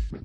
Tamu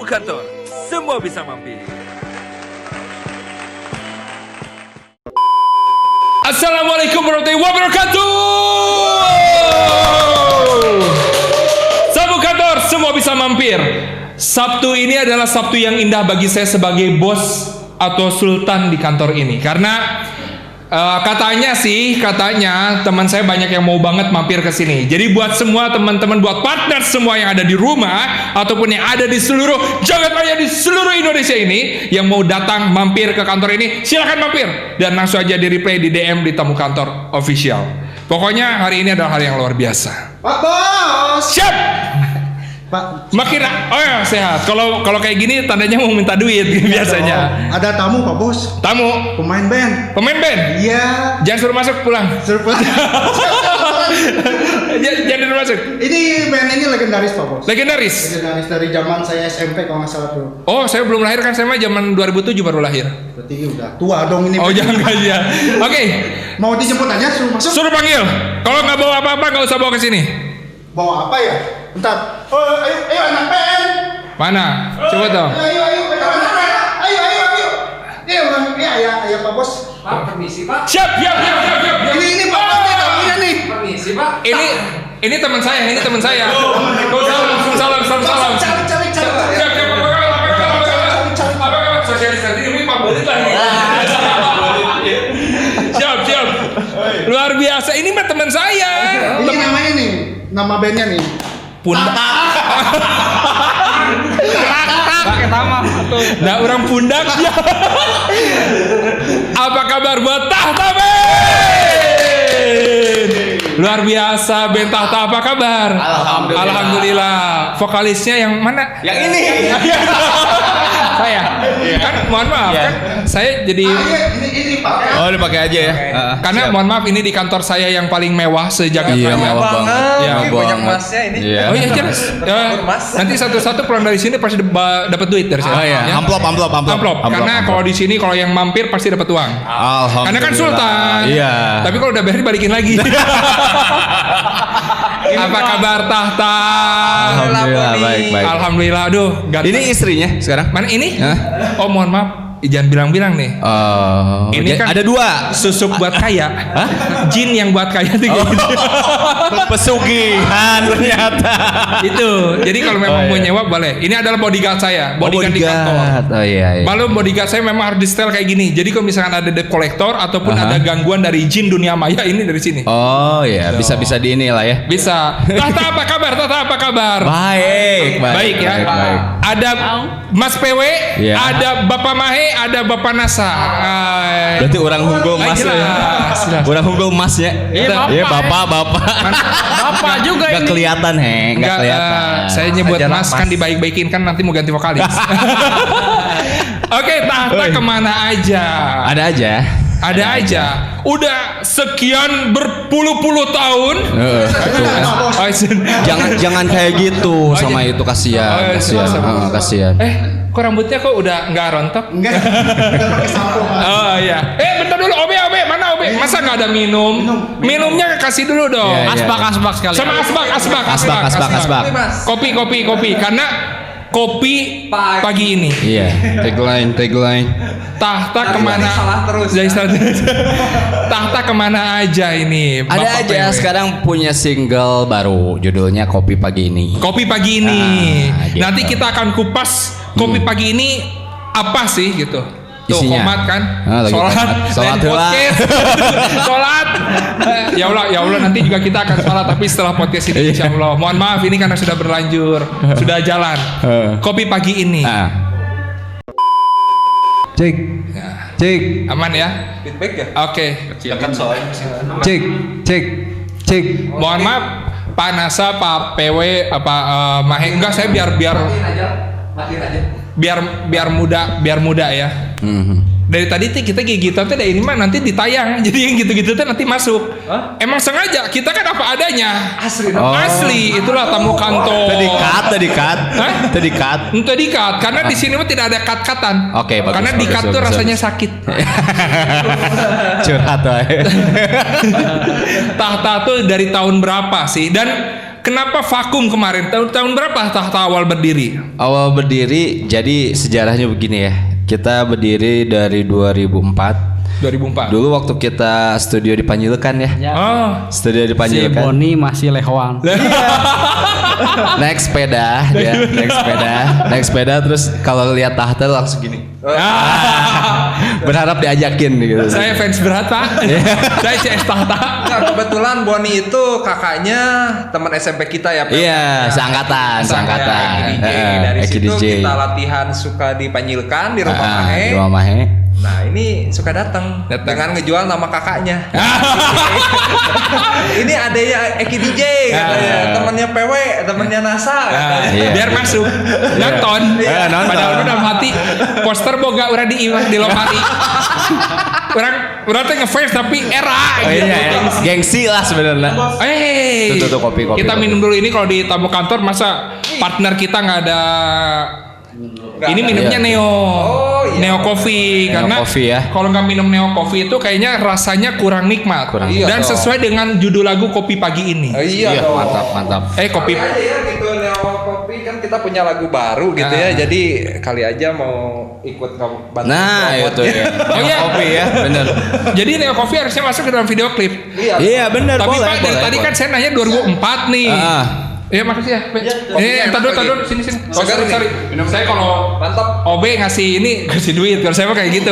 kantor, semua bisa mampir. Assalamualaikum warahmatullahi wabarakatuh. Tamu kantor, semua bisa mampir. Sabtu ini adalah Sabtu yang indah bagi saya sebagai bos atau sultan di kantor ini. Karena katanya teman saya banyak yang mau banget mampir ke sini. Jadi buat semua teman-teman, buat partner semua yang ada di rumah ataupun yang ada di seluruh jagat raya di seluruh Indonesia ini yang mau datang mampir ke kantor ini, silahkan mampir dan langsung aja di replay di DM di Tamu Kantor Official. Pokoknya hari ini adalah hari yang luar biasa. Pak Bos. Siap. Pak. Makin sehat. Kalau kayak gini tandanya mau minta duit biasanya. Ada tamu Pak Bos. Tamu. Pemain band. Pemain band. Iya. Jangan suruh masuk, pulang. Surprise. Jangan suruh masuk. Ini band ini legendaris Pak Bos. Legendaris. Legendaris dari zaman saya SMP kalau nggak salah tuh. Oh, saya belum lahir kan, saya mah zaman 2007 baru lahir. Berarti udah tua dong ini. Oh, jangan ya. Oke. Mau dijemput aja suruh masuk. Suruh panggil. Kalau nggak bawa apa-apa nggak usah bawa ke sini. Bawa apa ya? Bentar. Oh, ayo anak band. Mana? Coba dong. Ayo ayo. Iya Pak Bos. Pak, permisi Pak. Siap. Ini Pak Bos nih tamunya nih. Permisi Pak. Ini teman saya. Salam. Cari. Siap. Sosialis nanti ini 4 menit lah ini. Siap. Luar biasa. Ini mah teman saya. Ini namanya nih. Nama bandnya nih. Pundak. Pakai tamam tuh. Nah, orang pundak ya. Apa kabar buat Tahta Band? Luar biasa, band Tahta, apa kabar? Alhamdulillah. Vokalisnya yang mana? Yang ini. Saya. Kan mohon maaf kan saya jadi Ini Pak. Oh, dipakai aja ya. karena mohon maaf ini di kantor saya yang paling mewah sejagat Iya, raya. mewah banget. Iya, Mewah banyak banget. masnya ini. Iya. Oh iya jelas. Nanti satu-satu pulang dari sini pasti dapat duit dari saya. Oh iya, Ya. amplop. Karena kalau di sini kalau yang mampir pasti dapat uang. Alhamdulillah. Karena kan sultan. Iya. Tapi kalau udah bayar balikin lagi. Apa kabar Tahta? Alhamdulillah, baik. Alhamdulillah. Aduh, ganteng. Ini istrinya sekarang? Mana ini? Hah? Oh, mohon maaf. Jangan bilang-bilang nih. Oh, Ini kan ada 2. Susuk buat kaya. Jin yang buat kaya tuh gitu. Pesugihan ternyata. Itu. Jadi kalau memang mau nyewa boleh. Ini adalah bodyguard saya. Bodyguard di kantor. Oh iya. Lalu bodyguard saya memang harus di setel kayak gini. Jadi kalau misalkan ada debt collector ataupun Aha. ada gangguan dari jin dunia maya, ini dari sini. Oh iya, bisa di ini lah ya. Bisa. Tahta apa kabar? Baik. Ya. Baik. Ada Mas PW, Iya. ada Bapak Mahe, ada Bapak Nasa. Berarti orang hunggul mas ya. Jelas. Orang hunggul masnya. Iya, bapak. Bapak juga Gak kelihatan, Nggak Enggak, kelihatan. saya nyebut Ajaran mas mas. kan dibaik-baikin kan nanti mau ganti vokalis. Oke, Tahta kemana aja? Ada aja. Udah sekian berpuluh-puluh tahun. Jangan kayak gitu sama itu, kasihan. Kasihan. Kok rambutnya kok udah nggak rontok? Enggak pakai sampo. Oh iya. Bentar dulu, Obe, mana Obe? Masa nggak ada minum? Minumnya kasih dulu dong. Iya, iya. Asbak sekali. Sama asbak. Kopi. Karena kopi pagi ini. Iya, tagline. Tahta kemana? Salah terus. Tahta kemana aja ini? Ada Bapak aja PW? sekarang punya single baru, judulnya Kopi Pagi Ini. Kopi pagi ini. Gitu. Nanti kita akan kupas kopi pagi ini apa sih gitu. Tuh isinya. komat kan, Lagi sholat, komat. Sholat lain heula. podcast, sholat. Ya Allah nanti juga kita akan sholat tapi setelah podcast ini insya Allah. Mohon maaf ini karena sudah berlanjur, sudah jalan. Kopi pagi ini Cek. Cek. aman ya? Feedback ya? Oke. Cek. Mohon maaf Pak Nasa, Pak PW, Mahe. Enggak, saya biar muda ya. Dari tadi kita gigitan tuh dari ini mah nanti ditayang. Jadi yang gitu-gitu tuh nanti masuk. Emang sengaja kita kan apa adanya. Asli. Itulah tamu kantor. Tadi cut. Untuk di-cut karena di sini mah tidak ada cut-cutan. Oke, bagus, Karena bagus, di-cut tuh bagus, rasanya bagus. sakit. Curhat wae. Tahta tuh dari tahun berapa sih? Dan kenapa vakum kemarin? Tahun berapa Tahta awal berdiri? Awal berdiri, jadi sejarahnya begini ya. Kita berdiri dari 2004. 2004. Dulu waktu kita studio di Panjilkan ya. Oh. Studio di Si Panjilkan. Boni masih lehwang. Naik sepeda, dia naik sepeda terus kalau lihat Tahta langsung gini. Berharap diajakin gitu. Saya fans berat Pak. Saya CS Tahta. Nah, kebetulan Boni itu kakaknya teman SMP kita ya Pak. Iya, seangkatan. Eki DJ. Dari Eki situ DJ. kita latihan suka dipanjilkan di rumah Mahe. Di rumah Mahe. Nah ini suka datang dengan ngejual nama kakaknya. Ini adanya Eki DJ katanya, temannya PW, temannya NASA. katanya. Iya. Biar masuk. Nonton. Nonton. Padahal udah mati. Poster boga udah di lomari. Orang tuh ngefans tapi era gitu. Gengsi lah sebenarnya. Tuh, kopi. Kita minum dulu ini kalau di tamu kantor masa partner kita nggak ada. Ini minumnya Iya. Neo Coffee Neo karena Coffee ya. kalau nggak minum Neo Coffee itu kayaknya rasanya kurang nikmat Iya dan dong. sesuai dengan judul lagu Kopi Pagi ini. Iya, dong. Mantap. Kopi Kali aja ya gitu Neo Kopi kan kita punya lagu baru gitu ya. Jadi kali aja mau ikut bantu. Nah, promote itu ya. Oh iya. Kopi ya, bener. Jadi Neo Coffee harusnya masuk ke dalam video klip. Iya. Bener. Tapi boleh, Pak dari boleh, tadi boleh. kan saya nanya 2004 nih. Iya makasih ya. Entar dulu sini. Segar nih. Sorry. Saya kalau Mantap. OB ngasih duit, kalau saya mah kayak gitu.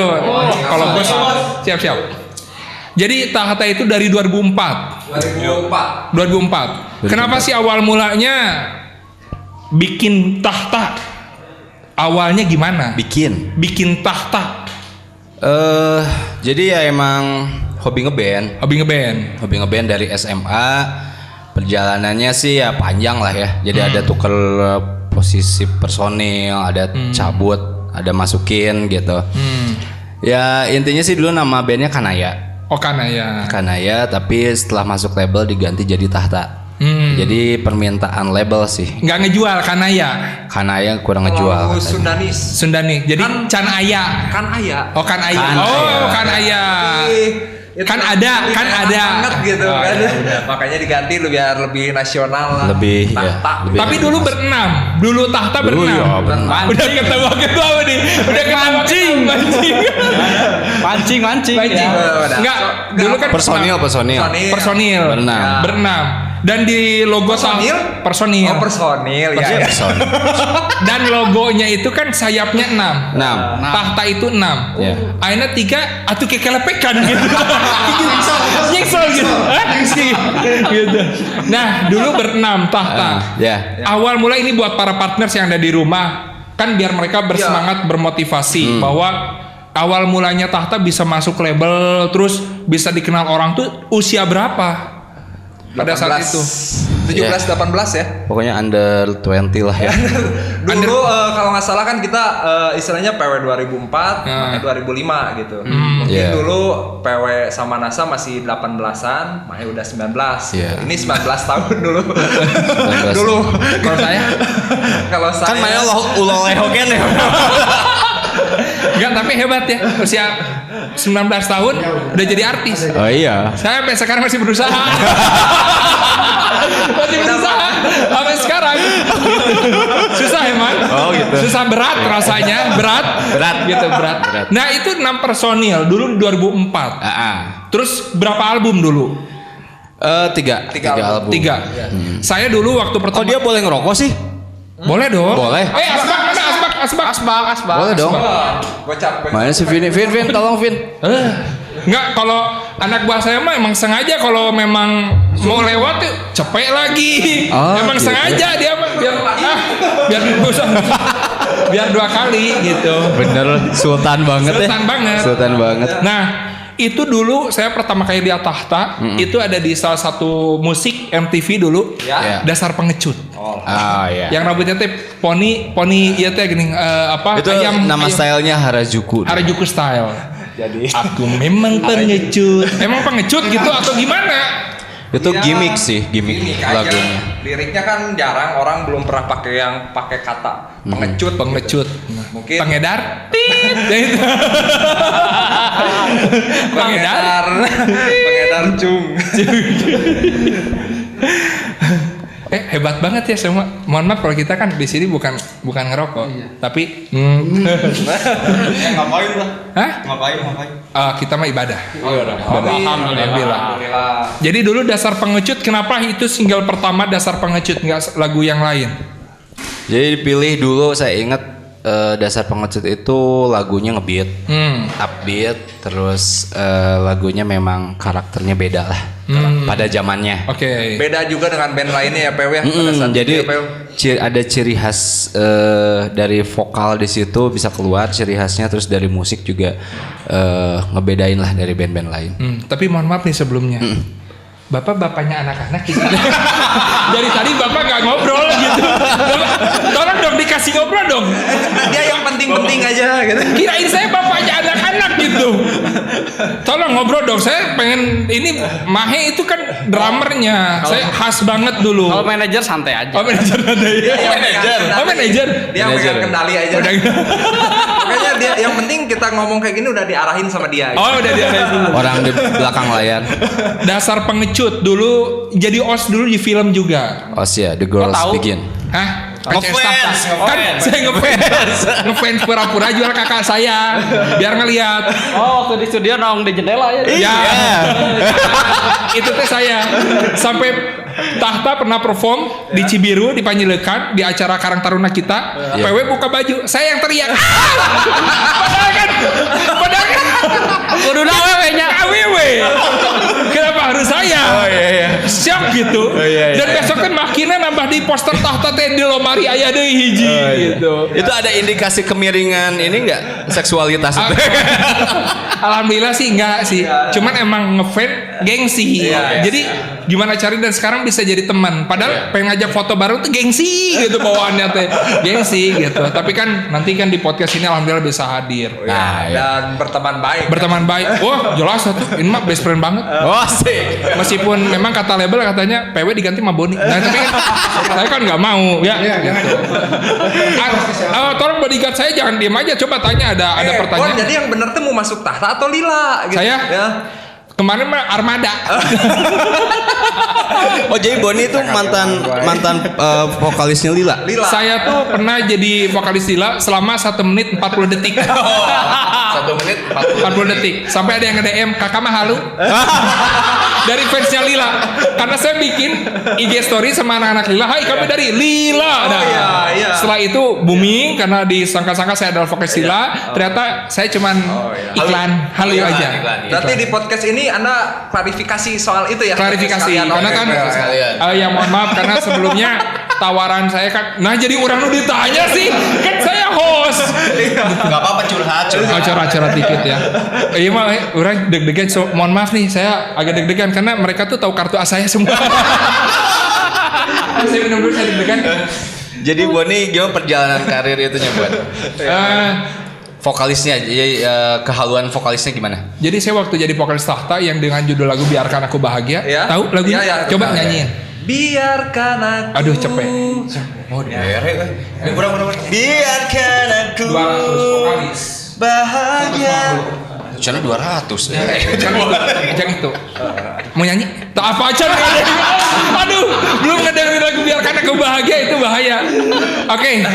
Kalau bos siap. Jadi Tahta itu dari 2004. 2004. Kenapa sih awal mulanya bikin Tahta? Awalnya gimana? Bikin Tahta. Jadi ya emang hobi ngeband. Hobi ngeband. Dari SMA. Perjalanannya sih ya panjang lah ya. Jadi ada tuker posisi personil, ada cabut, ada masukin gitu. Ya intinya sih dulu nama bandnya Kanaya. Oh Kanaya. Kanaya, tapi setelah masuk label diganti jadi Tahta. Jadi permintaan label sih. Nggak ngejual Kanaya. Kanaya kurang ngejual. Lagu Sundanis. Sundani. Jadi Can Aya. Kan Aya. Oh Kan Aya. Kan Oh Aya. Kan Aya. Itu Kan ada. banget gitu Oh, kan. iya. Makanya diganti biar lebih nasional lah. Lebih, iya. Tahta. Lebih. Tapi dulu berenam. Dulu Tahta Dulu berenam. ya, berenam. Udah ketawa nih. Udah mancing. Mancing. Enggak. Dulu kan Personil. personil. Berenam. Dan di logo Personil? personil. Oh personil ya. Personil. Dan logonya itu kan sayapnya 6. 6. Tahta itu 6. Iya. Aina 3 atau kekelepekan gitu. Nyeksel gitu. Hah? Gitu. Nah, dulu berenam Tahta. Ya. Awal mulai ini buat para partners yang ada di rumah, kan biar mereka bersemangat bermotivasi bahwa awal mulanya Tahta bisa masuk label terus bisa dikenal orang tuh usia berapa? Pada saat itu. 17-18 ya. Pokoknya under 20 lah ya. Dulu kalau nggak salah kan kita istilahnya PW 2004, Mahe 2005 gitu. Mungkin Iya. dulu PW sama NASA masih 18-an, Mahe udah 19. Iya. Ini 19 tahun dulu. 19. Dulu. Kalau saya Kalau saya Kan mainnya ulah lehoken ya. enggak, tapi hebat ya. Usia 19 tahun udah jadi artis. Oh iya. Saya sampai sekarang masih berusaha. Masih berusaha sampai sekarang. Susah emang. Oh, gitu. Susah berat rasanya, berat gitu berat. Nah, itu 6 personil dulu 2004. Terus berapa album dulu? Tiga album. 3. Saya dulu waktu Kok pertama dia boleh ngerokok sih? boleh dong. Boleh. Asbak mana Asbak? asbak. Boleh dong. Gocap. Mana sih Vin, tolong Vin. Enggak, kalau anak buah saya mah emang sengaja kalau memang mau lewat tuh cepet lagi. Oh, emang gitu. sengaja dia mah biar biar 2 kali gitu. Bener, sultan banget ya. Sultan banget. Nah, itu dulu saya pertama kali lihat Tahta itu ada di salah satu musik MTV dulu. Ya. Dasar pengecut. Ah iya. Yang rambutnya teh poni ya teh gini Itu nama stylenya Harajuku. Harajuku style. Jadi Aku memang pengecut. Emang pengecut gitu atau gimana? itu Ya, gimmick sih, gimmick aja. lagunya. Liriknya kan jarang orang belum pernah pakai yang pakai kata pengecut. Pengecut. Mungkin Pengedar. Tit. Pengedar. Pengedar cung. Hebat banget ya semua. Mohon maaf kalau kita kan di sini bukan ngerokok, tapi Ngapain lah? hah? Ngapain? Kita mah ibadah. Alhamdulillah. Jadi dulu Dasar Pengecut, kenapa itu single pertama Dasar Pengecut, nggak lagu yang lain? Jadi dipilih dulu, saya ingat Dasar Pengecut itu lagunya ngebeat, upbeat, terus lagunya memang karakternya beda lah pada zamannya. Oke. Beda juga dengan band lainnya ya PW ya. Pada saat Jadi itu ya, PW. ada ciri khas dari vokal di situ bisa keluar ciri khasnya, terus dari musik juga ngebedain lah dari band-band lain. Tapi mohon maaf nih sebelumnya. Bapak-bapaknya anak-anak gitu. Dari tadi bapak nggak ngobrol gitu. Tolong dong dikasih ngobrol dong. Dia yang penting-penting aja gitu. Kirain saya bapaknya anak-anak gitu. Tolong ngobrol dong. Saya pengen ini Mahe itu kan drummernya. Saya khas banget dulu. Kalau manajer santai aja. Oh manajer ada ya. Oh manajer. Dia megang kendali aja. Makanya dia yang penting kita ngomong kayak gini udah diarahin sama dia. Gitu. Oh udah diarahin dulu. Orang di belakang layar. Dasar Pengecut dulu jadi OS dulu di film juga. Oh sih ya, The Girls tahu? Begin. Hah? Ngefans, Kan saya ngefans pura-pura jual kakak saya biar ngelihat. Oh, waktu di studio nong di jendela ya. Ya. Itu teh saya sampai Tahta pernah perform di Cibiru di Panjilekan di acara Karang Taruna kita. PW buka baju, saya yang teriak. Padahal kan Kudu awewe-nya. awewe. Kenapa harus saya? Siap gitu. Dan besok kan makinnya nambah di poster Tahta teh di lemari aya deui hiji gitu. Itu ada indikasi kemiringan ini enggak seksualitas itu? Alhamdulillah sih enggak sih. Cuman emang ngefans gengsi. Jadi gimana cari dan sekarang bisa jadi teman. Padahal pengen ngajak foto bareng tuh gengsi gitu bawaannya teh. Gengsi gitu. Tapi kan nanti kan di podcast ini alhamdulillah bisa hadir. Dan berteman baik. Berteman baik. Wah, jelas tuh. Ini mah best friend banget. Oh sih. Meskipun memang kata label katanya PW diganti sama Boni. Nah, tapi kan saya kan nggak mau ya. Gitu. Tolong bodyguard saya jangan diem aja. Coba tanya ada pertanyaan. Jadi yang bener tuh mau masuk Tahta atau Lila? Gitu. Saya? Ya. Kemarin mah Armada. Oh jadi Boni itu mantan vokalisnya Lila. Saya tuh pernah jadi vokalis Lila selama 1 menit 40 detik. 1 menit 40 detik. Sampai ada yang nge-DM, "Kakak mah halu." Dari fansnya Lila. Karena saya bikin IG story sama anak-anak Lila, "Hai, kami dari Lila." Nah, iya. setelah itu booming karena disangka-sangka saya adalah vokalis Lila. Ternyata saya cuman iklan halu aja. Berarti di podcast ini Anda klarifikasi soal itu ya? Klarifikasi Sekalian, karena oke, kan oke. ya mohon maaf karena sebelumnya tawaran saya kan jadi orang lu ditanya sih kan saya host Enggak apa-apa curhat. curhat dikit ya. Iya mah orang deg-degan, so mohon maaf nih saya agak deg-degan karena mereka tuh tahu kartu as saya semua. Saya benar-benar saya deg-degan. Jadi Boni gimana perjalanan karir itunya buat vokalisnya? Jadi kehaluan vokalisnya gimana? Jadi saya waktu jadi vokalis Tahta yang dengan judul lagu Biarkan Aku Bahagia, Ya? tahu lagunya? Ya, Coba ya. nyanyiin. Biarkan aku. Aduh cepet. Oh, Biarkan aku 200 vokalis. bahagia. Channel 200. Jangan itu. Mau nyanyi? Tak apa aja nih. Aduh, belum ngedengerin lagu Biarkan Aku Bahagia, itu bahaya. Oke.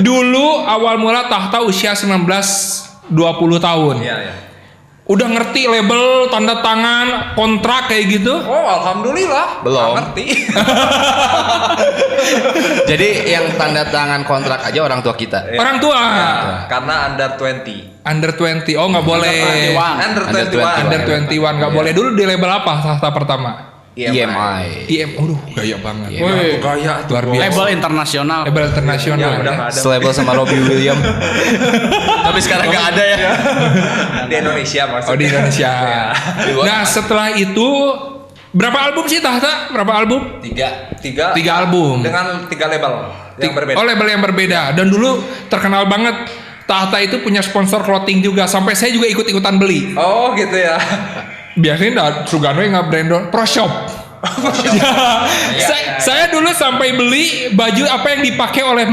Dulu awal mula Tahta usia 19-20 tahun. Iya. Udah ngerti label, tanda tangan, kontrak kayak gitu? Oh, alhamdulillah. Belum. Nggak ngerti. Jadi yang tanda tangan kontrak aja orang tua kita. Orang tua. Karena under 20. Under 20. Oh, nggak boleh. Under 21. Under 21 nggak boleh. Dulu di label apa tahta pertama? EMI. Aduh, gaya banget. Woi, Gaya tuh. Luar biasa. label internasional. Label internasional. Yang udah ya. nggak ada Selabel sama Robbie Williams. Tapi sekarang nggak ada ya. di Indonesia maksudnya. Oh, di Indonesia. Nah, setelah itu berapa album sih tahta? Berapa album? 3. Tiga album. dengan 3 label yang berbeda. Oh, label yang berbeda. Dan dulu terkenal banget tahta itu punya sponsor clothing juga. Sampai saya juga ikut-ikutan beli. Oh gitu ya. Biasanya Sugano yang nggak brand Pro Shop. Saya dulu sampai beli baju apa yang dipakai oleh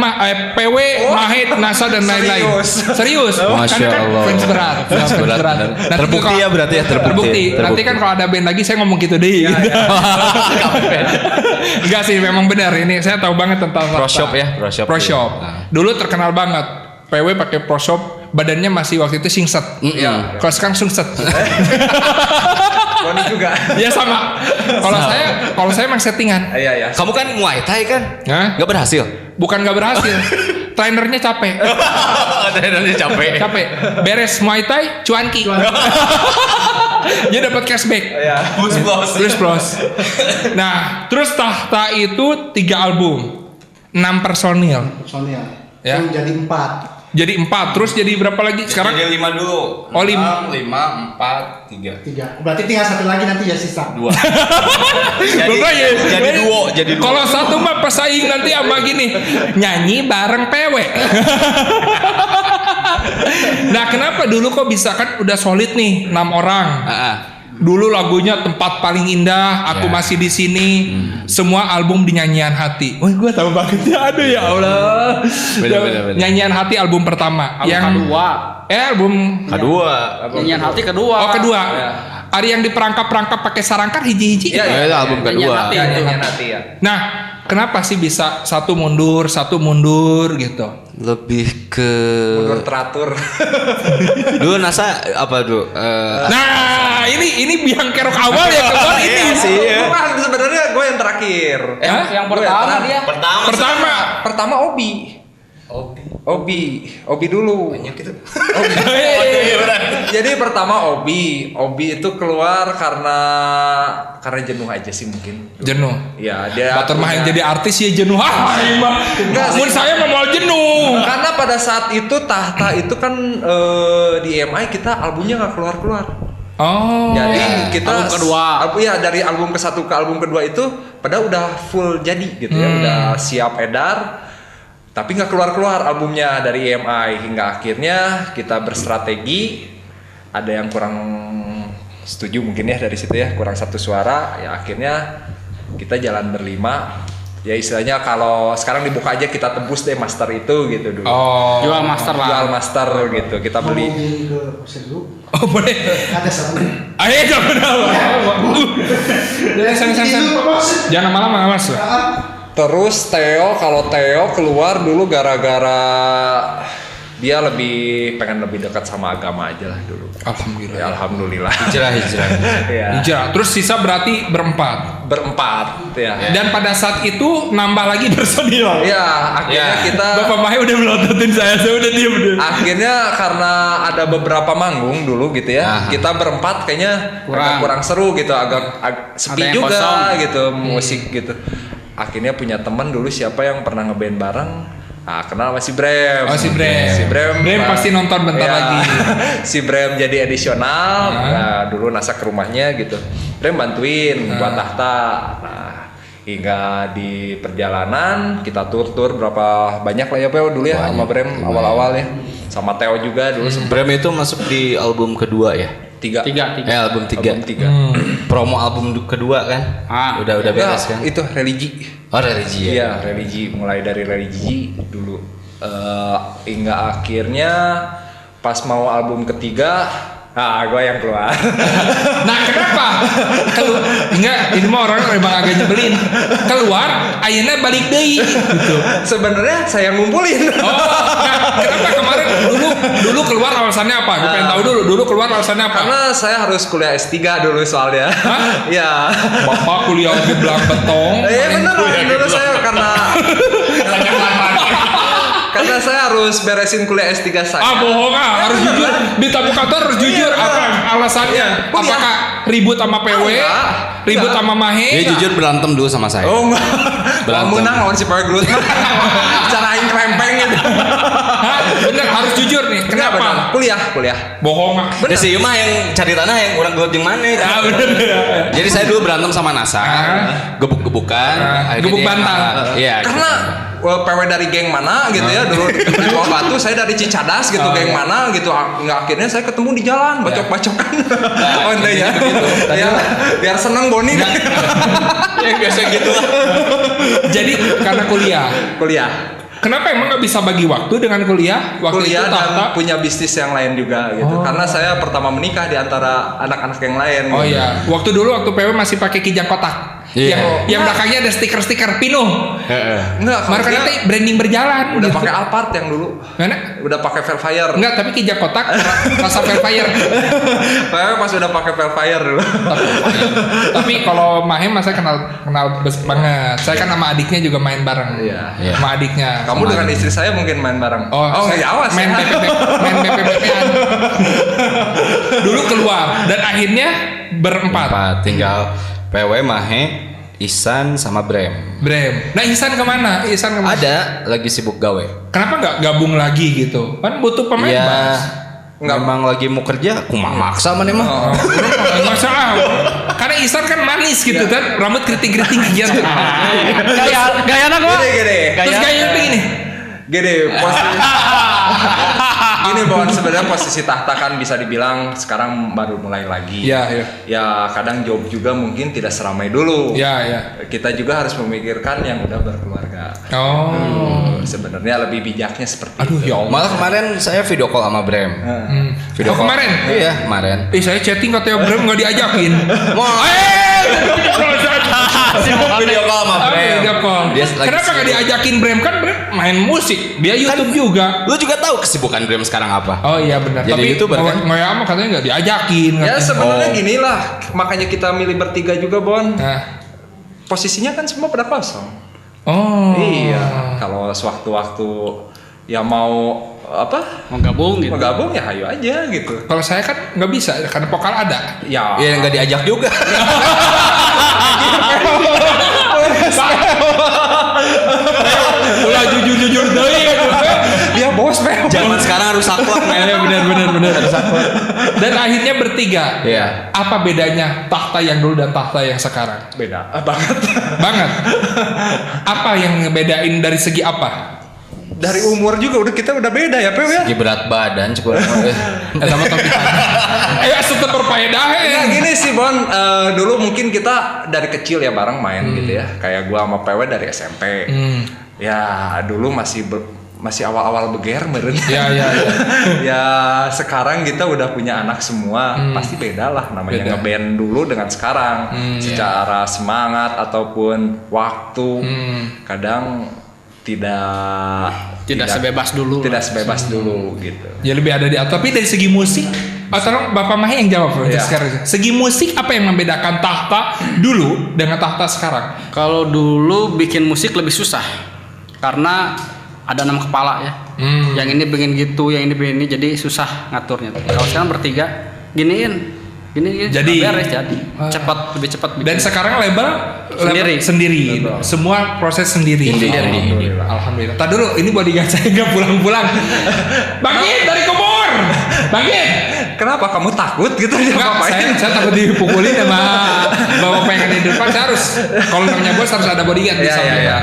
PW, Mahid, NASA dan lain-lain. Serius? Masya Karena kan Allah. fans berat. Fans berat. Nanti Terbukti kalau- ya berarti ya, terbukti. Nanti kan kalau ada band lagi saya ngomong gitu deh. Enggak sih, memang benar ini. Saya tahu banget tentang Pro Tahta. Shop ya, Pro Shop. Pro Shop. Nah. Dulu terkenal banget. PW pakai Pro Shop, badannya masih waktu itu singset. Iya. Kalau sekarang sungset. Roni juga. Ya sama. Kalau saya emang settingan. Iya ya. Kamu kan Muay Thai kan? Hah? Nggak berhasil. Bukan gak berhasil. Trainernya capek. Trainernya capek. Capek. Beres Muay Thai, cuanki. Dia dapat cashback. Iya. Plus plus. Nah, terus Tahta itu 3 album, 6 personil. Soalnya. Ya. Itu jadi 4. Jadi 4, terus jadi berapa lagi? Sekarang Jadi 5 dulu. Oh, 5. 5, 4, 3. 3. Berarti tinggal satu lagi nanti ya sisa. 2. jadi duo. Kalau satu mah pesaing nanti sama gini, nyanyi bareng PW. Nah, kenapa dulu kok bisa kan udah solid nih 6 orang. Dulu lagunya Tempat Paling Indah, Aku Ya. Masih di Sini, semua album di Nyanyian Hati. Wah, gue tahu banget ya, aduh ya Allah. Bener. Nyanyian Hati album pertama, Album kedua. album Kedua. Nyanyian hati kedua. oh kedua. Ya. Ada yang diperangkap-perangkap pakai sarangkar hiji-hiji. Iya, Itu album Nyanyian kedua. Hati. Ya, nyanyian hati ya. Nah, kenapa sih bisa satu mundur gitu? Lebih ke Mundur teratur. dulu NASA apa dulu? Nah, ini biang kerok awal ya keluar ini. Bukan, sebenarnya gue yang terakhir. Hah? Yang Gue pertama yang dia. Pertama Obi dulu. Jadi pertama Obi itu keluar karena jenuh aja sih mungkin. Jenuh. Ya, dia Batur mah yang punya- jadi artis ya jenuh. Enggak sih. Mun saya mah mau jenuh. Karena pada saat itu Tahta itu kan di EMI kita albumnya nggak keluar. Oh. Jadi kita Album kedua. Dari album ke-1 ke album kedua itu pada udah full jadi gitu ya, udah siap edar. Tapi nggak keluar albumnya dari EMI hingga akhirnya kita berstrategi. Ada yang kurang setuju mungkin ya dari situ ya, kurang satu suara. Ya akhirnya kita jalan berlima. Ya istilahnya kalau sekarang dibuka aja kita tebus deh master itu gitu dulu. Oh. Jual master lah. Jual master gitu kita Mau beli. beli ke Pusat dulu. Oh, boleh. Ada satu. Ayo jangan lama. Sen. Jangan lama-lama Mas. Terus kalau Theo keluar dulu gara-gara dia pengen lebih dekat sama agama aja lah dulu. Alhamdulillah. Ya alhamdulillah. Hijrah. Ya. Hijrah. Terus sisa berarti berempat. Berempat ya. Dan pada saat itu nambah lagi personil. Ya, akhirnya Ya. kita Bapak Mahe udah melototin saya udah diem deh. akhirnya karena ada beberapa manggung dulu gitu ya. Aha. Kita berempat kayaknya agak kurang seru gitu, agak sepi Ada yang juga kosong. gitu musik gitu. Akhirnya punya teman dulu siapa yang pernah ngeband bareng. Nah, kenal sama si Brem. Oh, si Brem. Brem pasti nonton bentar lagi. Si Brem jadi edisional. Nah, dulu NASA ke rumahnya gitu. Brem bantuin buat Tahta. Nah, hingga di perjalanan kita tur berapa banyak lah ya Pel dulu ya sama Brem awal-awal ya. Sama Theo juga dulu sempat Brem itu masuk di album kedua ya? 3. Album 3. Album 3. Promo album kedua kan? Udah beres kan? Itu religi. Oh, religi ya. Iya, religi, mulai dari religi dulu. Hingga akhirnya pas mau album ketiga, gue yang keluar. Nah, kenapa? Enggak, ini mah orang memang agak nyebelin. Keluar, ayeuna balik deui gitu. Sebenarnya saya ngumpulin. Oh, nah, kenapa kemarin dulu keluar alasannya apa? Gue pengen tahu dulu keluar alasannya apa? Karena saya harus kuliah S3 dulu soalnya. Iya. Bapak kuliah di belang betong. Iya bener dulu saya karena saya harus beresin kuliah S3 saya. Bohong harus jujur. Di tamu kantor harus jujur. Apa alasannya? Kuliah. Apakah ribut sama PW? Enggak. Ribut sama Mahe? Dia jujur berantem dulu sama saya. Oh enggak. Berantem. Menang lawan si PW Glut. Cara aing krempeng gitu. Hah? Bener harus jujur nih. Enggak, bener. Kenapa? Kuliah. Bohong. Ada si mah yang cari tanah yang orang gelut yang mana itu. Bener. Jadi saya dulu berantem sama Nasa, gebuk-gebukan, akhirnya gebuk dia- bantal. Iya. Karena PW dari geng mana gitu ya dulu di Bawah Batu, saya dari Cicadas gitu, geng mana gitu. Nggak, akhirnya saya ketemu di jalan bacok-bacokan. Oh enggak ya. Ya, biar seneng Boni. Ya biasa gitu lah. Jadi karena Kuliah kenapa emang nggak bisa bagi waktu dengan kuliah? Waktu kuliah itu dan tahta. punya bisnis yang lain juga gitu. Karena saya pertama menikah di antara anak-anak yang lain. Oh gitu. iya, waktu PW masih pakai kijang kotak. Iya. Yang belakangnya ada stiker-stiker pinuh. Enggak, kalau Makanya dia branding berjalan. udah gitu. pakai Alphard yang dulu. Mana? Udah pakai Velfire. Enggak, tapi kijang kotak rasa Velfire. Saya pas udah pakai Velfire dulu. Tapi kalau Mahem saya kenal banget. Saya kan sama adiknya juga main bareng. Iya. Sama adiknya. Kamu dengan istri saya mungkin main bareng. saya ya awas main ya. main BPBP-an. Dulu keluar dan akhirnya berempat. Tinggal PW, Mahe, Ihsan sama Brem. Nah, Ihsan kemana? Ada lagi sibuk gawe. Kenapa nggak gabung lagi gitu? Kan butuh pemain Iya. bass. Memang lagi mau kerja, kumah maksa mana mah. Nggak masalah. Karena Ihsan kan manis gitu kan, rambut keriting-keriting gitu. Gaya anak gua. Gede. Terus gayanya begini. Posisi ini Bon, sebenarnya posisi tahta kan bisa dibilang sekarang baru mulai lagi. Iya. Ya kadang job juga mungkin tidak seramai dulu. Iya. Kita juga harus memikirkan yang udah berkeluarga. Oh. Sebenarnya lebih bijaknya seperti Aduh, itu. ya Allah. Malah kemarin saya video call sama Brem. Video call. Kemarin? Iya, kemarin. Saya chatting katanya Brem nggak diajakin. Wah. Video call sama Brem. Video call. Dia lagi Kenapa nggak sibuk. diajakin Brem? Kan Brem main musik, dia YouTube juga. Lu juga tahu kesibukan Brem sekarang apa? Oh iya benar. Jadi Tapi YouTuber, kan? Ngoyama katanya nggak diajakin. Ya katanya. sebenarnya gini lah, makanya kita milih bertiga juga Bon. Nah. Posisinya kan semua pada kosong. Oh. Iya, kalau sewaktu-waktu ya mau Mau gabung gitu. mau gabung ya ayo aja gitu. Kalau saya kan nggak bisa karena vokal ada. Ya, Iya, nggak diajak juga. Ulah jujur deh. dia bos Bel. Zaman sekarang harus saklek, men. Benar. Dan akhirnya bertiga. Iya. Apa bedanya tahta yang dulu dan tahta yang sekarang? Beda banget. Banget. Apa yang ngebedain dari segi apa? Dari umur juga kita udah beda ya, Pew ya. Segi berat badan cukup. Sama topik. Tetap berfaedah Nah gini sih Bon, dulu mungkin kita dari kecil ya bareng main gitu ya. Kayak gua sama PW dari SMP. Ya dulu masih awal-awal beger meren. Ya. Ya sekarang kita udah punya anak semua, pasti beda lah namanya Beda. ngeband dulu dengan sekarang. Secara semangat ataupun waktu, kadang tidak sebebas dulu. Tidak sebebas dulu gitu. Ya lebih ada di atas. Tapi dari segi musik, tolong Bapak Mahe yang jawab Iya. sekarang. Segi musik apa yang membedakan tahta dulu dengan tahta sekarang? Kalau dulu bikin musik lebih susah karena ada 6 kepala ya. Yang ini pengen gitu, yang ini pengen ini, jadi susah ngaturnya. Kalau sekarang bertiga, gini. Jadi- beres jadi. Lebih cepat. Dan sekarang label sendiri. Label. Semua proses sendiri. Alhamdulillah. Tadi dulu ini bodyguard saya nggak pulang-pulang. Bangkit dari kubur. Bangkit. Kenapa kamu takut gitu dia Enggak, ngapain? saya takut dipukulin sama bapak yang ada di depan. Saya harus kalau namanya bos harus ada bodyguard di Iya, samping. iya.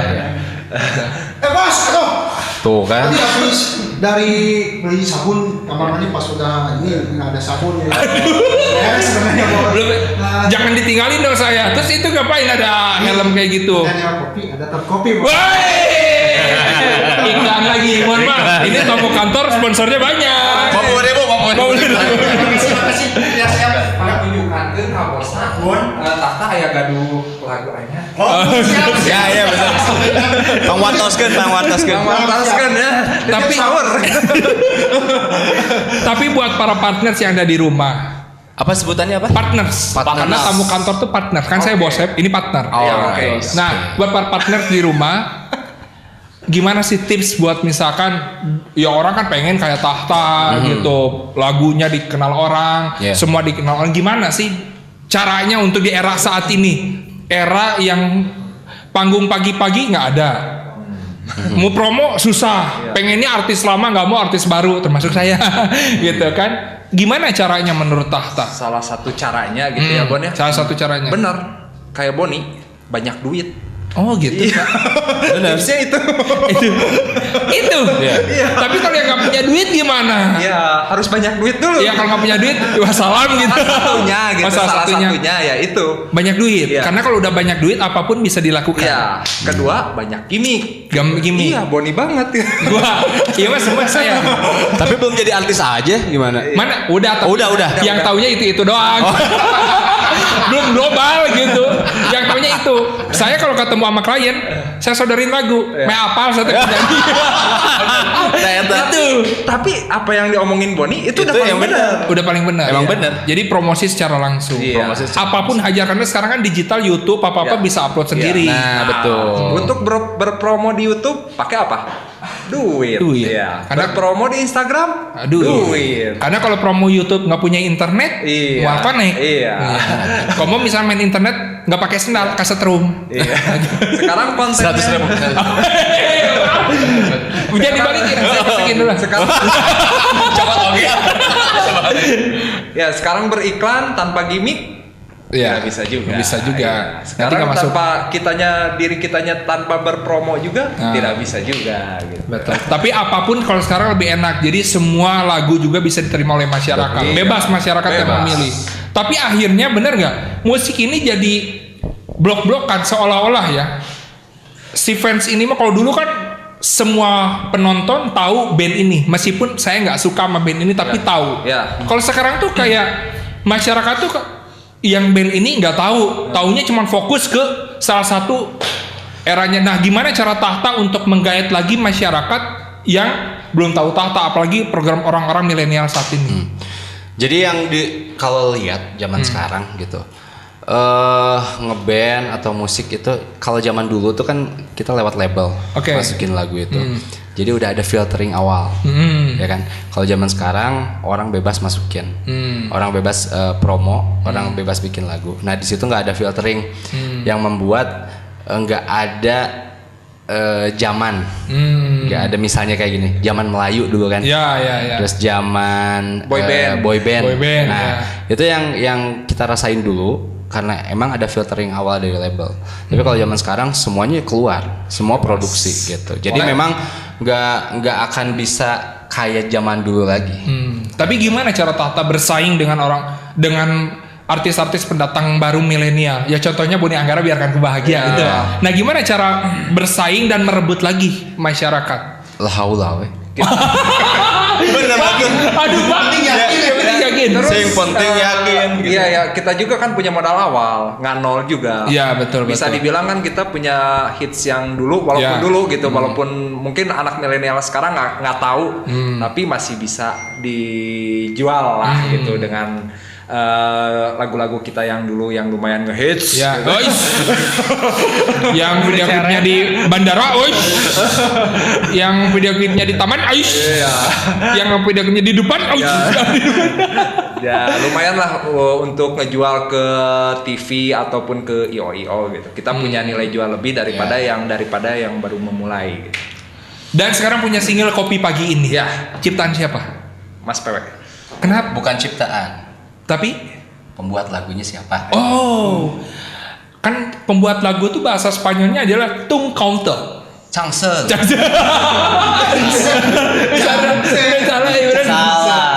Bos, aduh. Tuh kan. Tadi habis dari beli sabun kamar mandi pas udah ini nggak ada sabun ya. Ya sebenarnya bos. Belum, jangan ditinggalin dong saya. Terus itu ngapain ada helm kayak gitu? Ada kopi, ada top kopi. Bos. Woi, iklan lagi, mohon maaf. Ini toko kantor sponsornya banyak. Siapa sih biar saya pada tunjukkan ke bosna tahta aya gaduh lagu aja. Ya benar. Pangwartoskeun Ya. Tapi tapi buat para partners yang ada di rumah, Apa sebutannya apa? partners. Karena tamu kantor tuh partner. Kan saya bos, ini partner. Oh, Iya, oke. oke. Nah, buat para partner di rumah, gimana sih tips buat misalkan ya orang kan pengen kayak Tahta gitu, lagunya dikenal orang, Yeah. semua dikenal orang. Gimana sih caranya untuk di era saat ini, era yang panggung pagi-pagi nggak ada, mau promo susah, pengennya artis lama nggak mau artis baru, termasuk saya, gitu kan? Gimana caranya menurut Tahta? Salah satu caranya gitu ya Bon ya. Salah satu caranya. Bener, kayak Boni banyak duit. Oh gitu. Iya. Tipsnya itu. Itu. Iya. Tapi kalau yang nggak punya duit gimana? Iya, harus banyak duit dulu. Ya kalau nggak punya duit, wassalam gitu. Salah satunya gitu. Oh, Salah satunya ya itu. Banyak duit. Iya. Karena kalau udah banyak duit, apapun bisa dilakukan. Iya. Kedua, banyak gimmick. Gimmick. Iya, Boni banget ya. Gua, iya mas, semua saya. Tapi belum jadi artis aja gimana? Mana? Udah. tapi Udah. Yang taunya itu doang. Belum global gitu. Yang taunya itu. Saya kalau ketemu sama klien, saya sodorin lagu. Me apal saya nyanyi. Itu. Tapi apa yang diomongin Boni itu udah Itu paling yang benar. Udah paling benar. Emang ya. benar. Jadi promosi secara langsung. Iya. Promosi secara Apapun hajar karena sekarang kan digital YouTube apa-apa Iya. bisa upload sendiri. Nah, betul. Untuk berpromo di YouTube pakai apa? Duit. Duit. Iya. Karena- Berpromo di Instagram? Duit. Karena kalau promo YouTube nggak punya internet, Iya. mual connect. Iya. Kalau mau misalnya main internet nggak pakai sendal, kasetrum. Iya. Sekarang kontennya 100.000. Udah dibalikin, saya masukin dulu. Sekarang Copot oke. ya sekarang beriklan tanpa gimmick. Iya, Ya, bisa juga. Bisa juga. Iya. Nanti Sekarang nggak masuk. tanpa diri kitanya tanpa berpromo juga Nah. tidak bisa juga gitu. Betul. Tapi apapun kalau sekarang lebih enak. Jadi semua lagu juga bisa diterima oleh masyarakat. Iya. Bebas masyarakat yang Bebas. memilih. Tapi akhirnya bener nggak? Musik ini jadi blok-blokan seolah-olah ya. Si fans ini mah kalau dulu kan semua penonton tahu band ini, meskipun saya nggak suka sama band ini tapi tahu. Ya. Kalau sekarang tuh kayak masyarakat tuh yang band ini nggak tahu, taunya cuma fokus ke salah satu eranya. Nah, gimana cara Tahta untuk menggait lagi masyarakat yang belum tahu Tahta, apalagi program orang-orang milenial saat ini? Jadi yang kalau lihat zaman sekarang gitu, ngeband atau musik itu kalau zaman dulu tuh kan kita lewat label Oke. masukin lagu itu. Jadi udah ada filtering awal, ya kan. Kalau zaman sekarang orang bebas masukin, orang bebas promo, orang bebas bikin lagu. Nah di situ nggak ada filtering yang membuat nggak ada zaman, nggak ada misalnya kayak gini, zaman Melayu dulu kan. Ya. Terus zaman Boy band. boy band. Boy band, Nah, ya. itu yang kita rasain dulu karena emang ada filtering awal dari label. Tapi kalau zaman sekarang semuanya keluar, semua produksi gitu. Jadi memang nggak akan bisa kayak zaman dulu lagi. Tapi gimana cara Tahta bersaing dengan artis-artis pendatang baru milenial? Ya contohnya Boni Anggara, biarkan kebahagia gitu. Nah, gimana cara bersaing dan merebut lagi masyarakat? Lahaula weh. Bener banget. Aduh, penting yakin. Yang penting yakin. Gitu. Iya ya, kita juga kan punya modal awal, nggak nol juga. Iya, betul. Bisa dibilang kan kita punya hits yang dulu, walaupun Ya. dulu gitu, walaupun mungkin anak milenial sekarang nggak tahu, tapi masih bisa dijual lah gitu dengan lagu-lagu kita yang dulu yang lumayan ngehits. Ya, gitu. guys. Yang video klipnya di bandara, guys. Yang video klipnya di taman, guys. Yang video klipnya di depan, guys. Ya lumayan lah untuk ngejual ke TV ataupun ke IO gitu. Kita punya nilai jual lebih daripada yang baru memulai. Gitu. Dan sekarang punya single Kopi Pagi ini. Ya. Ciptaan siapa? Mas Pewe. Kenapa? Bukan ciptaan. Tapi Pembuat lagunya siapa? oh, kan pembuat lagu tuh bahasa Spanyolnya adalah tung counter. Changsel.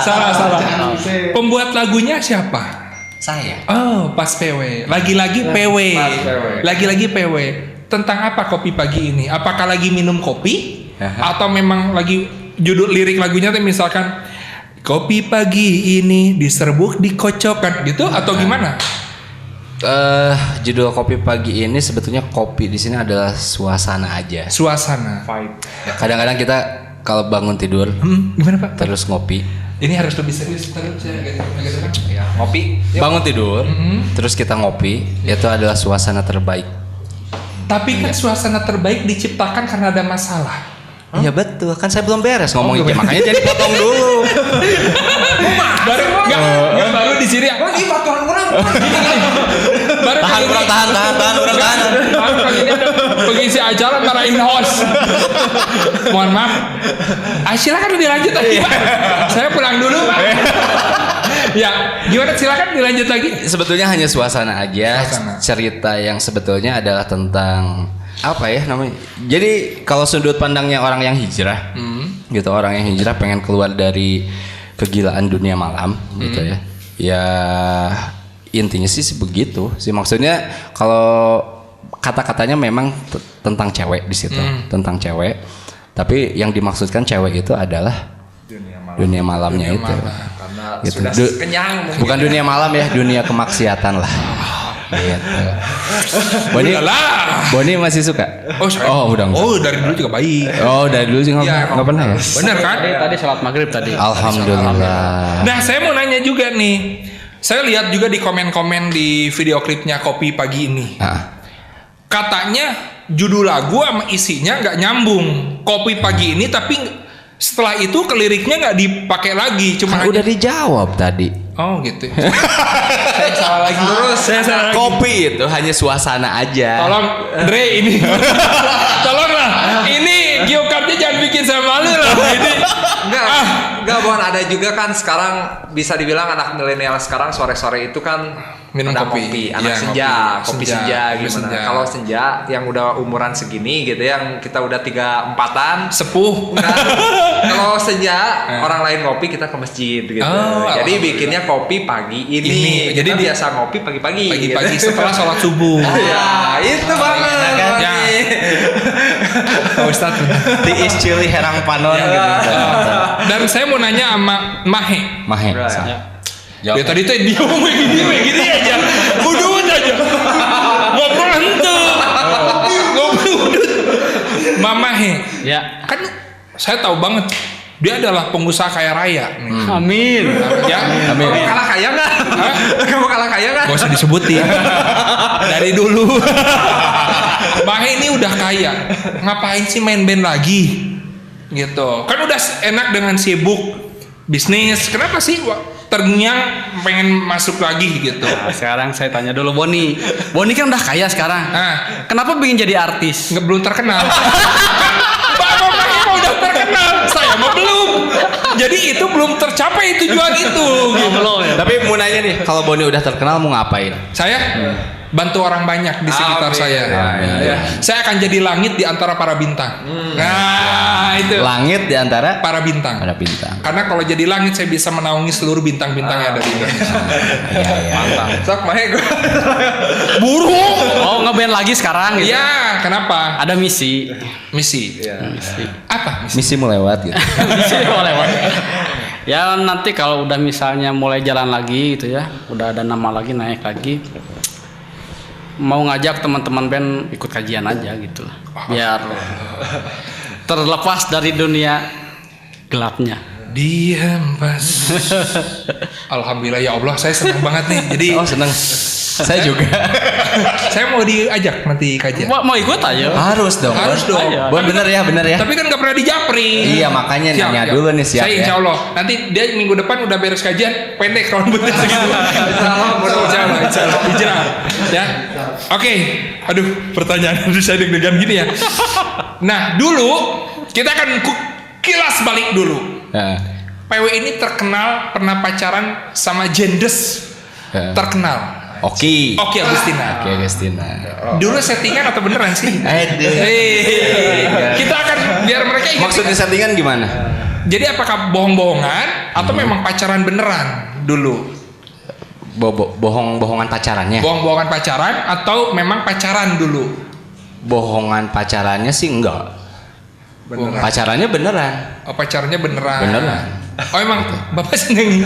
Salah. Pembuat lagunya siapa? Saya. Oh, pas PW. Lagi-lagi PW. Pas PW. Lagi-lagi PW. Tentang apa Kopi Pagi ini? Apakah lagi minum kopi? Atau memang lagi judul lirik lagunya tuh misalkan kopi pagi ini diserbuk dikocokkan gitu atau gimana? Judul kopi pagi ini sebetulnya kopi di sini adalah suasana aja. Suasana. Kadang-kadang kita kalau bangun tidur Gimana Pak? terus ngopi. Ini harus lebih serius. Terus saya agak Ya, ngopi. Bangun tidur terus kita ngopi, itu adalah suasana terbaik. Tapi kan suasana terbaik diciptakan karena ada masalah. Iya betul, kan saya belum beres ngomongnya, makanya jadi potong dulu. Baru enggak baru di sini. Ini batuan orang. Baru Tahan, kali ini- tahan, tahan. Baru kali ini ada pengisi acara marahin host. Mohon maaf. Silakan dilanjut lagi Pak. Saya pulang dulu Pak. Ya, gimana silakan dilanjut lagi. Sebetulnya hanya suasana aja. Suasana. Cerita yang sebetulnya adalah tentang apa ya namanya? Jadi kalau sudut pandangnya orang yang hijrah, gitu, orang yang hijrah pengen keluar dari kegilaan dunia malam, gitu ya. Ya intinya sih begitu sih, maksudnya kalau kata-katanya memang tentang cewek di situ, tentang cewek. Tapi yang dimaksudkan cewek itu adalah dunia malamnya itu. Karena Gitu. sudah kenyang mungkin. Bukan dunia malam ya, dunia kemaksiatan lah. Gitu. Boni masih suka? Udah enggak. Oh, dari dulu juga baik. Oh, dari dulu sih Iya, nggak pernah ya. Bener kan? Tadi sholat maghrib tadi. Alhamdulillah. Nah, saya mau nanya juga nih. Saya lihat juga di komen-komen di video klipnya Kopi Pagi ini. Nah, Katanya judul lagu sama isinya nggak nyambung. Kopi Pagi ini, tapi setelah itu ke liriknya nggak dipakai lagi. Cuma kan udah dijawab tadi. Oh gitu. Saya salah lagi. Terus saya salah lagi. Kopi itu hanya suasana aja. Tolong Dre ini. Tolonglah. Ini geocardnya jangan bikin saya malu lah. Ini. Enggak, Bon, ada juga kan sekarang bisa dibilang anak milenial sekarang sore-sore itu kan Minum pada kopi. ngopi, anak Iya, senja, ngopi. kopi Senja, senja kopi gimana. senja. Kalau senja yang udah umuran segini gitu ya, yang kita udah 3-4-an. Sepuh. Kalau senja orang lain ngopi kita ke masjid gitu. Oh, Jadi alhamdulillah. bikinnya kopi pagi ini. Jadi Kita di- biasa ngopi pagi-pagi. Pagi-pagi gitu. setelah sholat subuh. Ya, itu banget. Ya. Pak Ustadz. Tiis cili herang panon gitu. Dan saya mau nanya sama Mahe. Mahe. Ya tadi tuh dia ngomong gini aja. Udut aja. Ngobrol henteu. Ngobrol udut. Mama He. Ya. Kan saya tahu banget dia adalah pengusaha kaya raya nih. Amin. Ya. Kamu kalah kaya nggak? Kamu kalah kaya nggak? Gak usah disebutin. Dari dulu. Mahe ini udah kaya. Ngapain sih main band lagi? Gitu. Kan udah enak dengan sibuk bisnis. Kenapa sih ternyang pengen masuk lagi gitu? Nah, sekarang saya tanya dulu Boni. Boni kan udah kaya sekarang. Nah, Kenapa pengen jadi artis? nggak belum terkenal. Bapak mah udah terkenal, saya mah belum. Jadi itu belum tercapai tujuan itu. Gitu. Belum ya. Tapi mau nanya nih, kalau Boni udah terkenal mau ngapain? Saya bantu orang banyak di sekitar Amin. saya. Amin. Ya. Saya akan jadi langit di antara para bintang. Nah, itu Langit di antara para bintang. ada bintang. Karena kalau jadi langit saya bisa menaungi seluruh bintang-bintang yang ada di Indonesia. Iya, iya. Sok Mahe gue. Burung. Oh, ngeband lagi sekarang gitu. Iya, kenapa? Ada misi. Misi. Apa misi? Misimu lewat gitu. Misi mau lewat. Ya nanti kalau udah misalnya mulai jalan lagi gitu ya, udah ada nama lagi naik lagi. Mau ngajak teman-teman band ikut kajian aja gitu lah. Biar terlepas dari dunia gelapnya. Dihempas. Alhamdulillah ya Allah, saya senang banget nih. Jadi Oh, seneng. Saya juga. saya mau diajak nanti kajian. Mau ikut aja. Harus dong. Harus Bon. dong. Bon, bener ya, bener ya. Tapi kan nggak pernah dijapri. Iya, makanya nanya dulu nih, siap Saya ya. insya Allah nanti dia minggu depan udah beres kajian pendek rambutnya segitu. Insya Allah. Hijrah. Ya. Oke. Aduh, pertanyaan saya deg-degan gini ya. Nah, dulu kita akan kilas balik dulu. Nah, PW ini terkenal pernah pacaran sama Jendes. Ya. Terkenal. Oke. Oke Agustina. Oke, Agustina. Dulu settingan atau beneran sih? Aduh. Kita akan biar mereka ingat. Maksudnya settingan gimana? Jadi apakah bohong-bohongan atau memang pacaran beneran dulu? Bohongan pacarannya. Bohong-bohongan pacaran atau memang pacaran dulu? Bohongan pacarannya sih enggak. Beneran. Pacarannya beneran. Oh, pacarnya beneran. Beneran. Oh emang bapak seneng?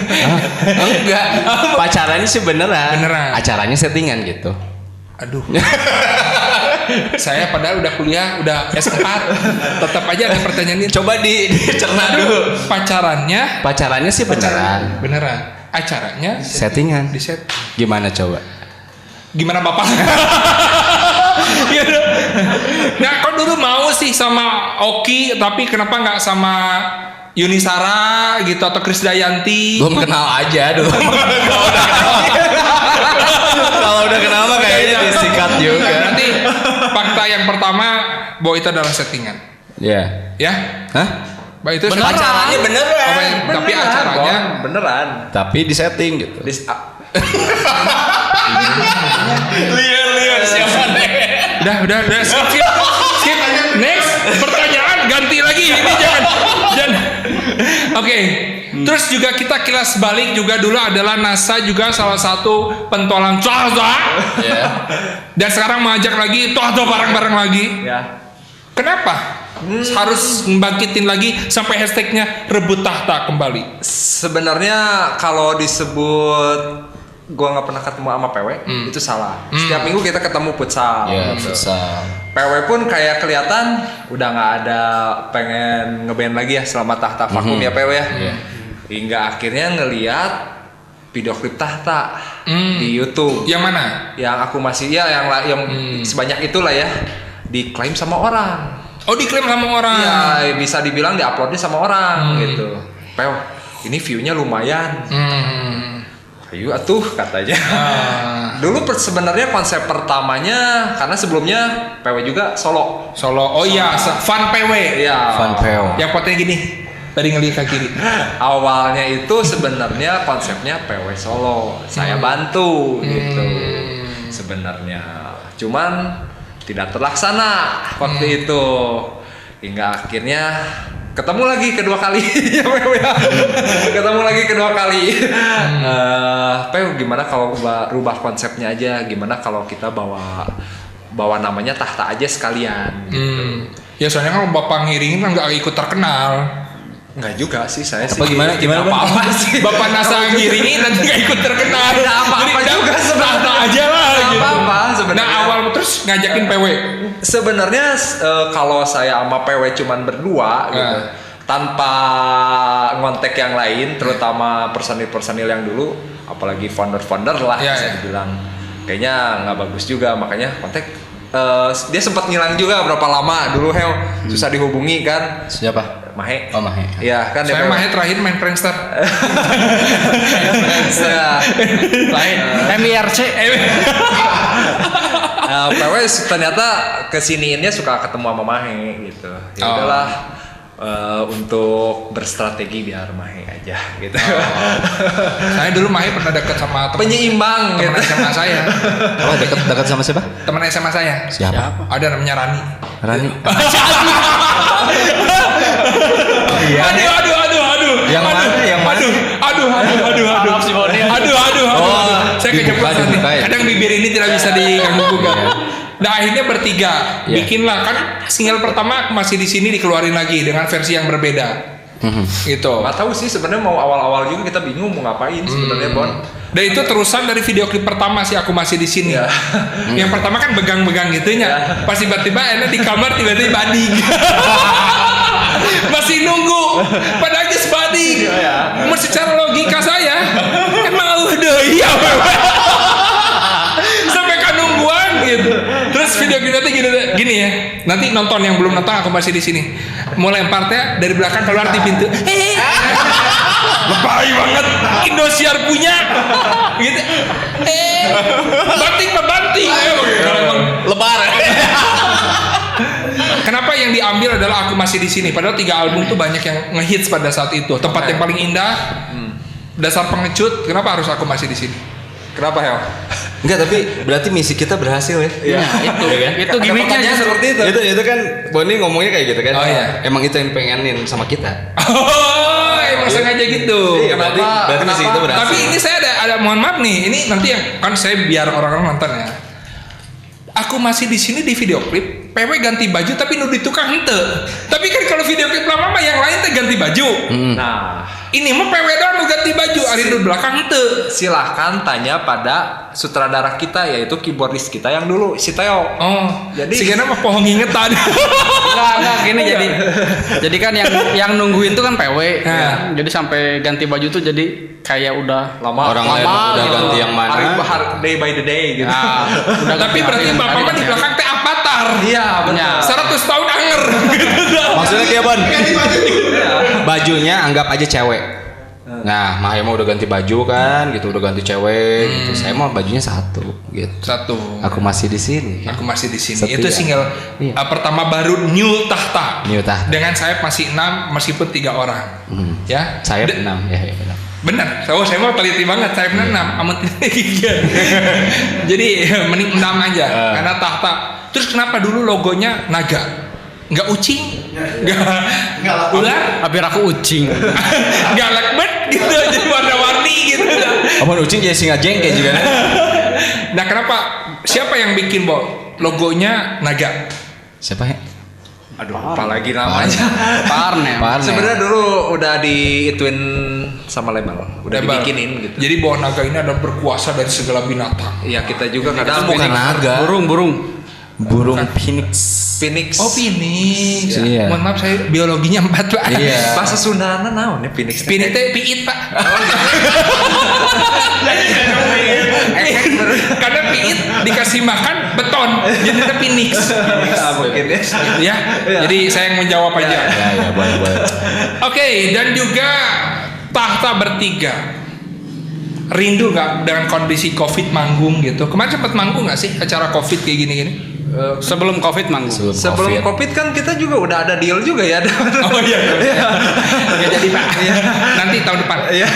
Enggak. Pacarannya sih beneran. Beneran. Acaranya settingan gitu. Aduh. Saya padahal udah kuliah, udah S4. Tetap aja ada pertanyaan ini. Coba dicerna dulu. Pacarannya sih beneran. Beneran. Acaranya Settingan. di set. Gimana coba? Gimana bapak? Gitu. Nah, kok dulu mau sih sama Oki, tapi kenapa nggak sama Yunisara gitu atau Krisdayanti? Belum kenal aja dulu. Kalau udah kenal mah kayaknya disikat juga. Nanti fakta yang pertama bahwa itu adalah settingan. Iya. Ya? Hah? Bahwa itu Beneran. Acaranya beneran. Tapi Beneran, acaranya Bon. Beneran. Tapi di setting gitu. Liar siapa nih? udah skip. Next pertanyaan ganti lagi ini jangan. Oke. Terus juga kita kilas balik juga dulu adalah NASA juga salah satu pentolan Tohdo. Iya. Dan sekarang mengajak lagi Tohdo bareng-bareng lagi. Ya. Kenapa? Harus membangkitin lagi sampai hashtagnya rebut tahta kembali. Sebenarnya kalau disebut gua nggak pernah ketemu sama PW itu salah. Setiap minggu kita ketemu futsal. Iya, gitu. futsal. PW pun kayak kelihatan udah nggak ada pengen ngeband lagi ya selama tahta vakum ya PW ya. Iya. Hingga akhirnya ngelihat video klip tahta di YouTube. Yang mana? Yang aku masih yang sebanyak itulah ya diklaim sama orang. Oh, diklaim sama orang. Iya, bisa dibilang diuploadnya sama orang gitu. PW, ini view-nya lumayan. Ayo atuh katanya. Dulu sebenarnya konsep pertamanya karena sebelumnya PW juga solo. Oh iya, fun PW. Iya. Fun PW. Yang potnya gini. Tadi ngelihat ke kiri. Awalnya itu sebenarnya konsepnya PW solo. Saya bantu gitu. Sebenarnya. Cuman tidak terlaksana waktu itu. Hingga akhirnya ketemu lagi kedua kali. Ketemu lagi kedua kali. PW gimana kalau rubah konsepnya aja? Gimana kalau kita bawa namanya tahta aja sekalian gitu. Ya soalnya kan bapak ngiringin kan nggak ikut terkenal. Enggak juga sih saya Apa sih. gimana Apa sih? Bapak NASA ngiringin nanti nggak ikut terkenal. Tidak apa-apa Jadi, juga tahta sebenarnya. aja lah. Tidak Gitu. apa-apa sebenarnya. Nah awal terus ngajakin PW. Sebenarnya kalau saya sama PW cuman berdua gitu. Tanpa ngontek yang lain, terutama personil-personil yang dulu, apalagi founder-founder lah bisa dibilang. Kayaknya nggak bagus juga, makanya kontak. Dia sempat ngilang juga berapa lama dulu susah dihubungi kan. Siapa? Mahe. Oh, Mahe. Iya kan Saya Mahe terakhir main Prankster. Lain. MIRC. PW ternyata kesiniinnya suka ketemu sama Mahe gitu. Ya udahlah untuk berstrategi biar Mahe aja gitu. Saya dulu Mahe pernah dekat sama Penyeimbang teman gitu. SMA saya. Oh, dekat sama siapa? Teman SMA saya. Siapa? Ada namanya Rani. Rani. Aduh. Yang mana? Aduh. Saya keceplosan nih. dibuka ya? Kadang bibir ini tidak bisa diganggu gugat. Nah akhirnya bertiga bikinlah kan single pertama masih di sini dikeluarin lagi dengan versi yang berbeda. Gitu. Nggak tahu sih sebenarnya mau awal-awal juga kita bingung mau ngapain sebenarnya Bon. Dan itu terusan dari video klip pertama sih aku masih di sini. Yang pertama kan begang-begang gitunya. Pas tiba-tiba enak di kamar tiba-tiba banding. Masih nunggu padahal geus banding. Menurut secara logika saya emang udah iya. Sampai kan nungguan gitu. Terus video kita gini ya. Nanti nonton yang belum nonton aku masih di sini. Mau lemparnya dari belakang keluar di pintu. Lebay banget Indosiar punya gitu. Banting. Lebar. Kenapa yang diambil adalah aku masih di sini? Padahal 3 album tuh banyak yang ngehits pada saat itu. Tempat yang paling indah, dasar pengecut. Kenapa harus aku masih di sini? Kenapa Hel? Enggak, tapi berarti misi kita berhasil ya. Iya. Itu gimmicknya seperti itu. Itu kan Boni ngomongnya kayak gitu kan. Oh, iya. Emang itu yang pengenin sama kita. Oh, emang sengaja gitu. Iya, berarti misi kita berhasil. Tapi ini saya ada mohon maaf nih. Ini nanti yang kan saya biar orang-orang nonton ya. Aku masih di sini di video klip, PW ganti baju tapi nu di tukang hente. Tapi kan kalau video klip lama mah yang lain teh ganti baju. Nah, ini mah PW doang nu ganti baju, ari di belakang teu. Silahkan tanya pada sutradara kita yaitu keyboardis kita yang dulu si Teo. Oh, Jadi- jadi sigana mah pohon ingetan. Enggak gini jadi kan yang nungguin tuh kan PW. Nah. Jadi sampai ganti baju tuh jadi kayak udah Lama. Orang lain udah gitu. ganti yang mana? Day by the day gitu. Nah, udah Tapi berarti bapak mah di belakang teh avatar. Iya, benar. 100 tahun anger. Maksudnya kayak Bon? Ganti baju. Bajunya anggap aja cewek. Nah, Mahaya mah udah ganti baju kan, gitu udah ganti cewek, gitu. Saya mah bajunya satu, gitu. Satu. Aku masih di sini. Aku masih di sini. Setia. Itu single Iya. pertama baru New Tahta. New Tahta. Dengan sayap masih 6 meskipun 3 orang. Ya. Saya De- 6 ya, benar. Benar. Saya mau teliti banget sayapnya 6 amat 3. Jadi mending 6 aja karena Tahta. Terus kenapa dulu logonya naga? Enggak ucing? Enggak ular? hampir aku ucing. Enggak lekbet gitu, jadi warna-warni gitu. Amun ucing jadi singa jengke juga. Nah, kenapa? Siapa yang bikin logonya naga? Siapa ya? Aduh, apalagi namanya. Parne. Sebenarnya dulu udah diituin sama label, udah Label. dibikinin gitu. Jadi bahwa naga ini ada berkuasa dari segala binatang. Iya, kita juga kadang bukan naga. Burung phoenix. Phoenix. Oh, Phoenix. Iya. Mohon maaf saya biologinya 4, Pak. Iya. Bahasa Sundana naon ya Phoenix? Phoenix teh piit, Pak. Karena piit dikasih makan beton, jadi teh Phoenix. Mungkin ya. Ya. Jadi saya yang menjawab aja. Ya, boleh. Oke, dan juga Tahta bertiga. Rindu nggak dengan kondisi COVID manggung gitu? Kemarin sempat manggung nggak sih acara COVID kayak gini-gini? Sebelum Covid manggung. Sebelum COVID kan kita juga udah ada deal juga ya. Oh iya. Nggak jadi Pak. Nanti tahun depan. Iya.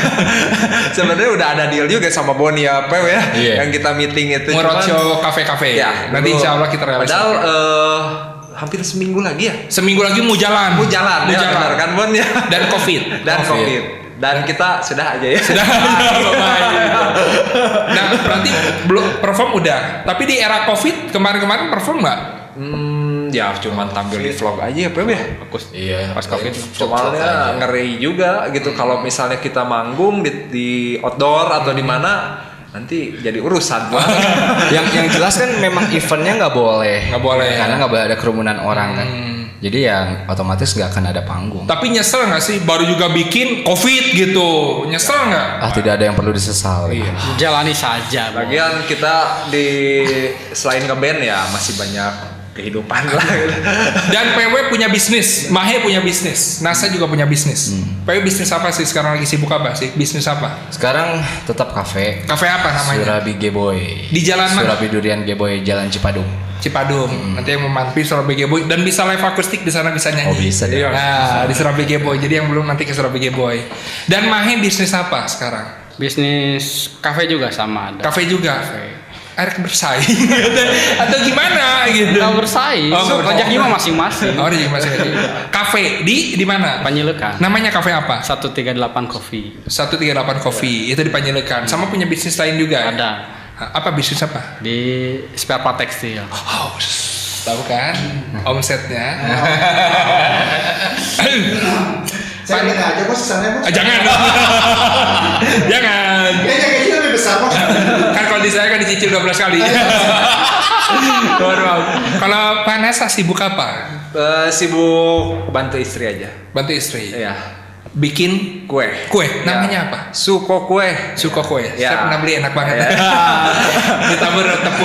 Sebenarnya udah ada deal juga sama Boni ya, Pew ya. Iya. Yang kita meeting itu. Roadshow kafe-kafe. Ya, Nanti dulu. insya Allah kita realisasi. Padahal hampir seminggu lagi ya. Seminggu lagi mau jalan. Mau jalan, Mau ya, jalan. benar kan Bon ya. Dan COVID. Dan COVID. Dan kita sudah aja ya. Sudah. Nah, berarti belum perform udah. Tapi di era COVID kemarin-kemarin perform nggak? Ya cuman tampil di vlog aja ya, Pew ya. Iya. Pas COVID soalnya ngeri juga gitu kalau misalnya kita manggung di outdoor atau di mana nanti jadi urusan. yang jelas kan memang eventnya nggak boleh. Nggak boleh. Karena nggak boleh ada kerumunan orang kan. Jadi ya otomatis nggak akan ada panggung. Tapi nyesel nggak sih? Baru juga bikin COVID gitu. Nyesel nggak? Tidak ada yang perlu disesali. Jalani saja. Bro. Lagian kita selain ngeband ya masih banyak kehidupan lah. Dan PW punya bisnis, Mahe punya bisnis, Nasa juga punya bisnis. PW bisnis apa sih sekarang lagi sibuk apa sih? Bisnis apa? Sekarang tetap kafe. Kafe apa namanya? Surabi Geboy. Di jalan mana? Surabi Durian Geboy, Jalan Cipadung. Cipadung. Nanti yang mau mampir Surabi Geboy dan bisa live akustik di sana bisa nyanyi. Oh, bisa deh. Nah, di Surabi Geboy. Jadi yang belum nanti ke Surabi Geboy. Dan Mahe bisnis apa sekarang? Bisnis kafe juga sama ada. Kafe juga. Air bersaing atau gimana gitu? Nggak bersaing. Oh, nggak bersaing. Rezekinya mah masing-masing. Oh, di masih kafe di mana? Panyilekan. Namanya kafe apa? 138 Coffee. 138 Coffee itu di Panjelekan. Sama punya bisnis lain juga. Ada. Apa bisnis apa? Di spare part tekstil. Oh, tahu kan omsetnya? Saya minta aja bos, sana bos. Jangan. Jangan. Kayaknya gajinya lebih besar bos. Kan kalau di saya kan dicicil 12 kali. Waduh. Kalau Pak Nasa sibuk apa? Sibuk bantu istri aja. Bantu istri. Iya. Bikin Kue. namanya apa? Suko kue. Suko kue. Ya. Saya pernah beli enak banget. Ya. Ditabur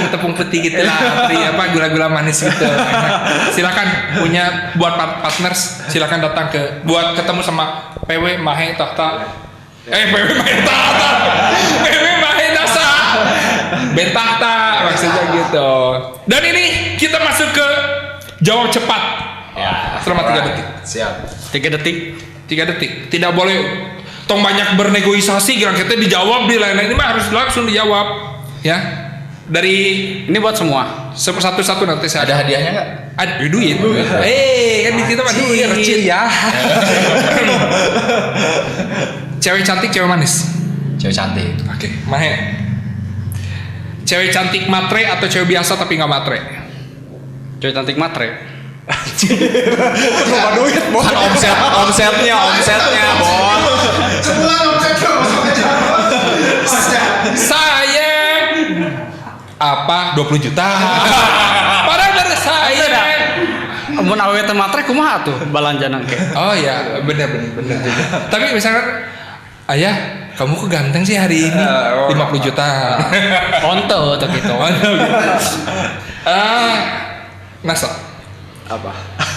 tepung putih gitu lah, gula-gula manis gitu. Enak. Silakan punya buat partners, silakan datang buat ketemu sama PW Mahe Tahta. PW Mahe Tahta. PW Mahe Nasa. Ben Tahta maksudnya gitu. Dan ini kita masuk ke jawab cepat. Ya. Selama 3 detik. Siap. 3 detik. 3 detik. Tidak boleh tong banyak bernegosiasi kira kita dijawab di lain-lain. Ini mah harus langsung dijawab. Ya. Dari Ini buat semua. satu-satu nanti saya Ada hadiahnya nggak? ada duit. Kan di kita mah duit. ya. Cewek cantik, cewek manis. Cewek cantik. Oke, Mahe. Cewek cantik matre atau cewek biasa tapi nggak matre? Cewek cantik matre. Rumah duit, Bon. Kan omsetnya, Bon. Sebulan omset lo masuk aja. Saya apa 20 juta. Padahal dari saya. Mun awewe teh matre kumaha tuh balanjana ke? Oh ya, bener juga. Tapi misalkan ayah, kamu kok ganteng sih hari ini? 50 juta. Onto tuh gitu. Nasa. Apa?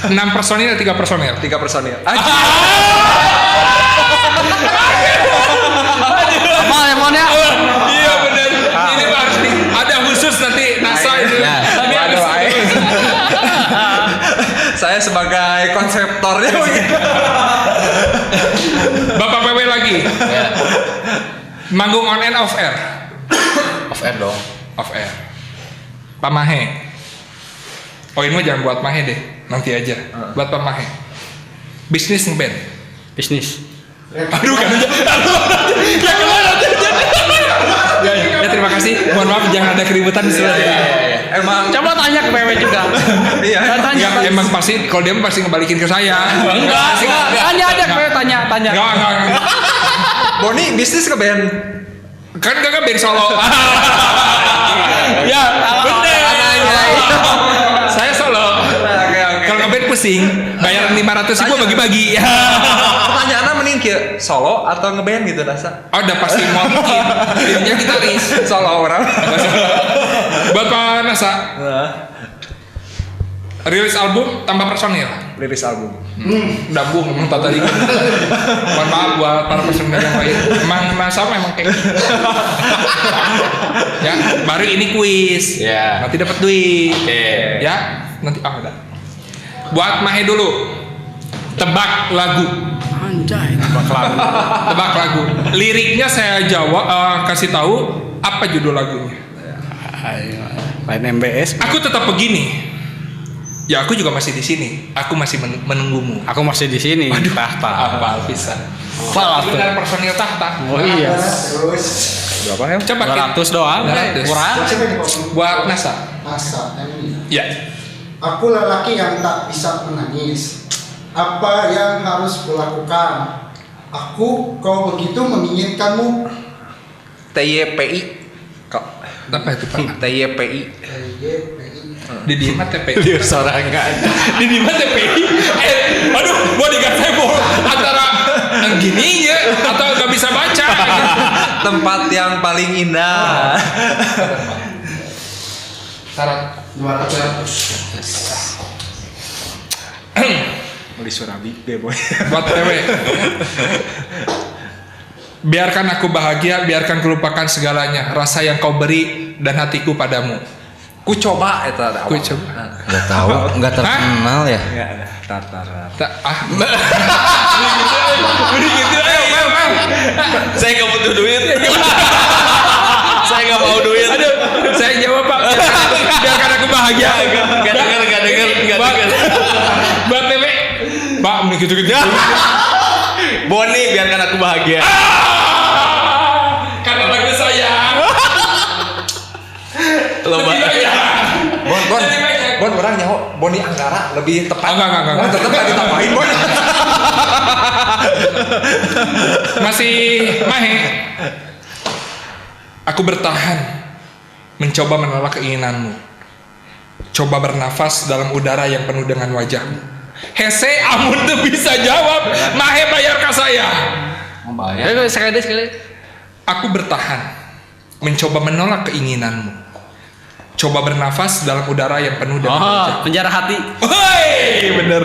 6 personil atau 3 personil? 3 personil. Apa emonnya? Iya benar. Ini mah harus ada khusus nanti NASA itu. Ya. Ini harus Saya sebagai konseptornya. Bapak PW lagi. Ya. Manggung on and off air. Off air dong. Off air. Pak Mahe. Oh ini mah jangan buat Mahe deh. Nanti aja. Buat Pak Mahe. Bisnis ngeband. Bisnis. Aduh kan aja. Ya kemana aja. Ya terima kasih. Mohon maaf jangan ada keributan di sini. Emang Coba tanya ke PW juga. iya. Tanya. Ya, emang pasti kalau dia pasti ngebalikin ke saya. Enggak. Tanya aja ke PW tanya. Enggak. Boni bisnis ke band. Kan kakak band solo. Ya, bener. Saya solo. Oke. Kalau ngeband pusing, bayaran 500.000 bagi-bagi. Pertanyaannya mending ke solo atau ngeband gitu Nasa? Oh, udah pasti mau mungkin. Jadinya gitaris. Solo orang. Buat Pak Nasa, rilis album tambah personil. Liris album. Dambung emang tadi. Mohon maaf buat para personil yang lain. Emang Nasa memang kayak gitu. Ya, baru ini kuis. Ya. Nanti dapat duit. Oke. Ya, nanti udah. Buat Mahe dulu. Tebak lagu. Anjay, tebak lagu. Tebak lagu. Liriknya saya jawab, kasih tahu apa judul lagunya. Lain MBS. Aku tetap begini. Ya aku juga masih di sini. Aku masih menunggumu. Aku masih di sini. Tahta. Apa bisa? Apa Itu tuh? dari personil tahta. Oh iya. Terus Berapa ya? Coba 200 doang. 200. Kurang. Buat Nasa. masa ini. Ya. Aku lelaki yang tak bisa menangis. Apa yang harus kulakukan? Kau begitu menginginkanmu. TYPI. Kok Apa itu Pak? TYPI. Di Dimas TPI. Liur sorangan. Di Dimas TPI. Aduh, bodyguard saya mau antara gininya atau nggak bisa baca. Tempat yang paling indah. Syarat 200. Mau di Surabi, boy. Buat PW. Biarkan aku bahagia, biarkan kulupakan segalanya, rasa yang kau beri dan hatiku padamu. Ku coba itu ada. Ku coba. Nggak tahu, nggak terkenal ya. Ya, tar. Udah gitu, ayo. Saya nggak butuh duit. Saya nggak mau duit. Aduh, saya jawab Pak. Biarkan aku bahagia. Nggak denger. Buat PW. Pak, gitu-gitu. Boni, biarkan aku bahagia. Karena lagu saya. Loba. Lebih banyak. Bon, Lebih banyak. Bon orang nyaho Boni Anggara lebih tepat. Enggak. Tetap nggak ditambahin Bon. Masih Mahe. Aku bertahan, mencoba menolak keinginanmu. Coba bernafas dalam udara yang penuh dengan wajahmu. Hese, amun tuh bisa jawab. Mahe bayar ke saya. Ayo sekali. Aku bertahan, mencoba menolak keinginanmu. Coba bernafas dalam udara yang penuh dengan wajahmu. Penjara hati. Woi, bener.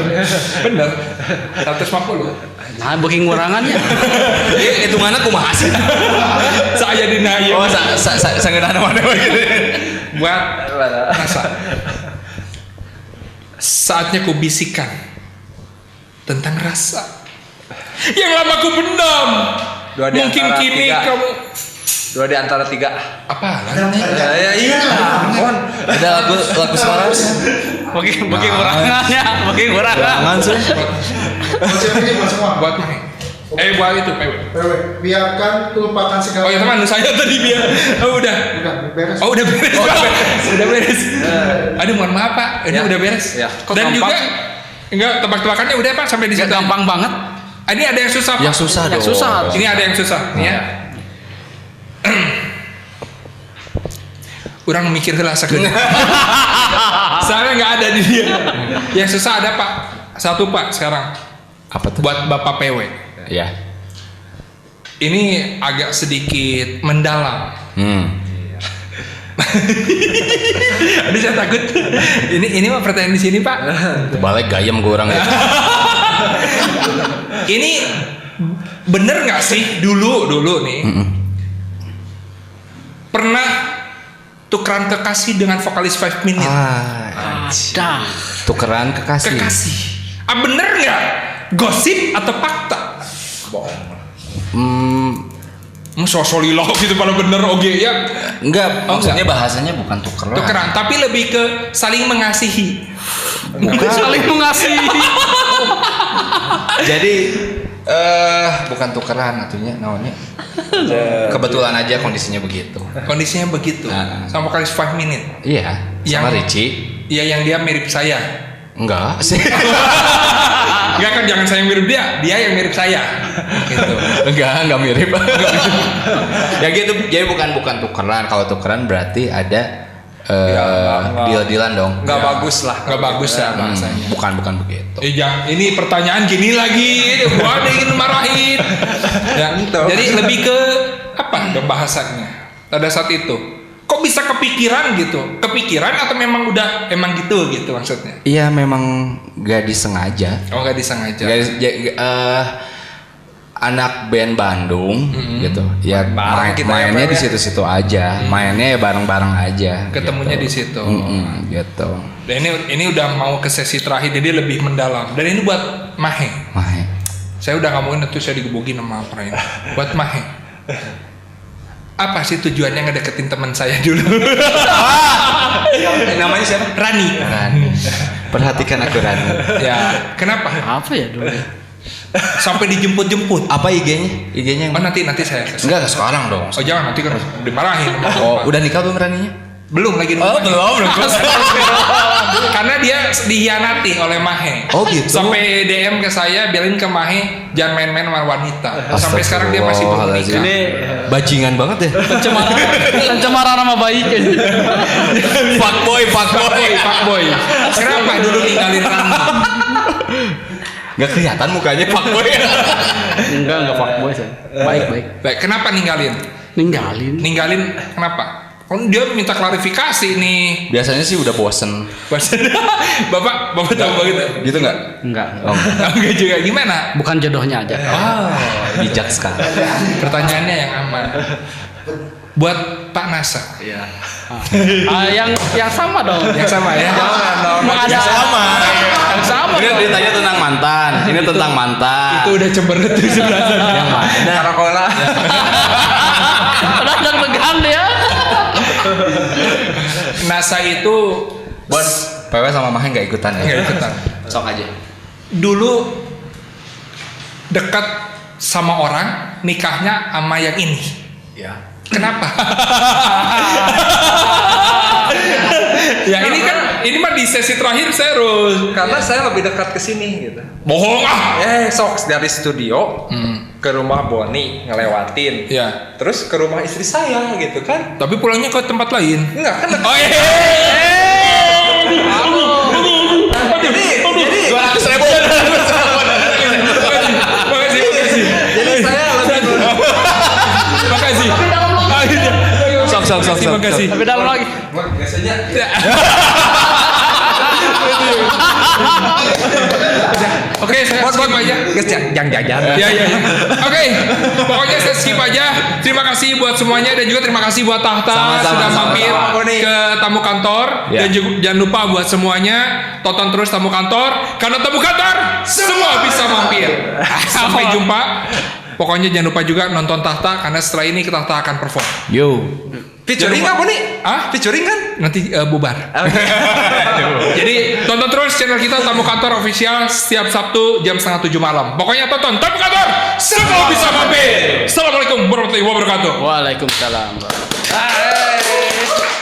150. Nah, booking ngurangannya. Hitungannya kumaha sih? Saya dinaya. Oh, saya mana gitu. Buat Nasa. Saatnya ku bisikan tentang rasa yang lama ku pendam. Dua di Mungkin antara kini tiga. kamu 2 di antara 3. apa lah? Ya iya. Bon. Ada lagu selaras. Booking ngurangannya. Booking ngurangan. Jangan sih. Konsep ini buat semua. Buat Mahe. Buat itu PW. PW, biarkan lupakan segala. Oh ya teman saya tadi biar. Oh udah. Udah beres. Oh udah beres. Udah beres. Aduh mohon maaf Pak, ini Ya. udah beres. Ya. Kok Dan gampang juga sih? enggak tebak-tebakannya udah Pak sampai di situ. Gampang banget. Ini ada yang susah, Pak. Yang susah Yang dong. susah. Ini ada yang susah, nih ya. Orang mikir lah sekedar. Soalnya nggak ada di dia. Yang susah ada Pak. Satu Pak sekarang. Apa tuh? Buat Bapak PW. Ya. Ini agak sedikit mendalam. Aduh saya takut. Ini mah pertanyaan di sini Pak. Balik gayam gue orang itu. Ini bener nggak sih dulu nih pernah tukeran kekasih dengan vokalis 5 Minute? Dah. Tukeran kekasih. Bener nggak? Gosip atau fakta? Sosolilah gitu kalau bener oke ya. Enggak, Oh, maksudnya bahasanya bukan tukeran. Tukeran, tapi lebih ke saling mengasihi. Saling mengasihi. Jadi bukan tukeran atunya namanya. Kebetulan aja kondisinya begitu. Kondisinya begitu. Nah. Sama vokalis 5 Minute. Iya, sama Ricci. Iya yang dia mirip saya. Enggak sih. Enggak kan jangan saya yang mirip dia yang mirip saya. Gitu. enggak mirip. Ya gitu, jadi bukan tukeran. Kalau tukeran berarti ada deal-dealan dong. Nggak bagus lah. Nggak bagus ya bahasanya. Bukan begitu. Ini pertanyaan gini lagi, gua ada ingin marahin. Ya, jadi lebih ke apa dong bahasanya pada saat itu? Kok bisa kepikiran gitu? Kepikiran atau memang udah emang gitu maksudnya? Iya memang gak disengaja. Oh nggak disengaja. Anak band Bandung gitu. Ya Bareng kita ya, mainnya Bang, di ya. situ-situ aja. Mainnya ya bareng-bareng aja. Ketemunya gitu. di situ. Gitu. Dan ini udah mau ke sesi terakhir jadi lebih mendalam. Dan ini buat Mahe. Mahe. Saya udah ngomongin itu saya digebukin sama apa ini. Buat Mahe. Apa sih tujuannya ngedeketin teman saya dulu? Namanya siapa? Rani. Perhatikan aku Rani. Ya, kenapa? Apa ya dulu? Sampai dijemput-jemput. Apa IG-nya? IG-nya yang Oh nanti saya kasih. enggak sekarang dong. Oh jangan nanti kan dimarahin. Oh, udah nikah belum Raninya? Belum lagi nunggu. belum. Karena dia dihianati oleh Mahe. Oh, gitu. Sampai DM ke saya bilangin ke Mahe jangan main-main sama wanita. Sampai sekarang dia masih belum nikah. Ini Bajingan banget ya. pencemaran nama baik. Fuckboy. Fuckboy. Kenapa dulu ninggalin Rani? Gak kelihatan mukanya fuckboy. Enggak fuckboy sih. Baik. Baik, kenapa ninggalin? Ninggalin. Kenapa? Oh, dia minta klarifikasi nih. Biasanya sih udah bosen. Bapak tahu begitu? Gitu nggak? Enggak. Oh, Enggak juga. Gimana? Bukan jodohnya aja. bijak sekali. Pertanyaannya yang aman. Buat Pak Nasa. Iya. Yang sama dong. Yang sama ya. Jangan dong. Emang ada Yang sama. Yang sama. Ini dong. ditanya tentang mantan. Ini tentang mantan. Itu udah cemberut di sebelah sana. Yang mana? Karakola. Udah deg-degan ya. Nasa itu Bos, PW sama Mahe nggak ikutan ya? nggak ikutan. Sok aja. Dulu dekat sama orang, nikahnya sama yang ini. Ya. Kenapa? Ya ini mah di sesi terakhir saya harus Karena saya lebih dekat ke sini gitu. bohong ah. Sok dari studio ke rumah Boni ngelewatin. Ya. Terus ke rumah istri saya gitu kan. Tapi pulangnya ke tempat lain. Enggak kan. Oh iya. Jadi 200.000. Makasih. jadi saya lebih Makasih. Sok. Terima kasih. Tapi dalam lagi. biasanya Oke, saya skip aja. guys jangan jajan. Ya. Oke, pokoknya saya skip aja. Terima kasih buat semuanya dan juga terima kasih buat Tahta Sama-sama, sudah mampir sama-sama. ke tamu kantor. Ya. Dan juga jangan lupa buat semuanya tonton terus tamu kantor karena tamu kantor semua bisa mampir. Sampai jumpa. Pokoknya jangan lupa juga nonton Tahta karena setelah ini Tahta akan perform. Yo. Featuring nggak Boni? Featuring kan? Nanti bubar. Jadi tonton terus channel kita Tamu Kantor Official setiap Sabtu jam 6:30 malam. Pokoknya tonton Tamu Kantor semua bisa mampir. Assalamualaikum warahmatullahi wabarakatuh. Waalaikumsalam. Hai.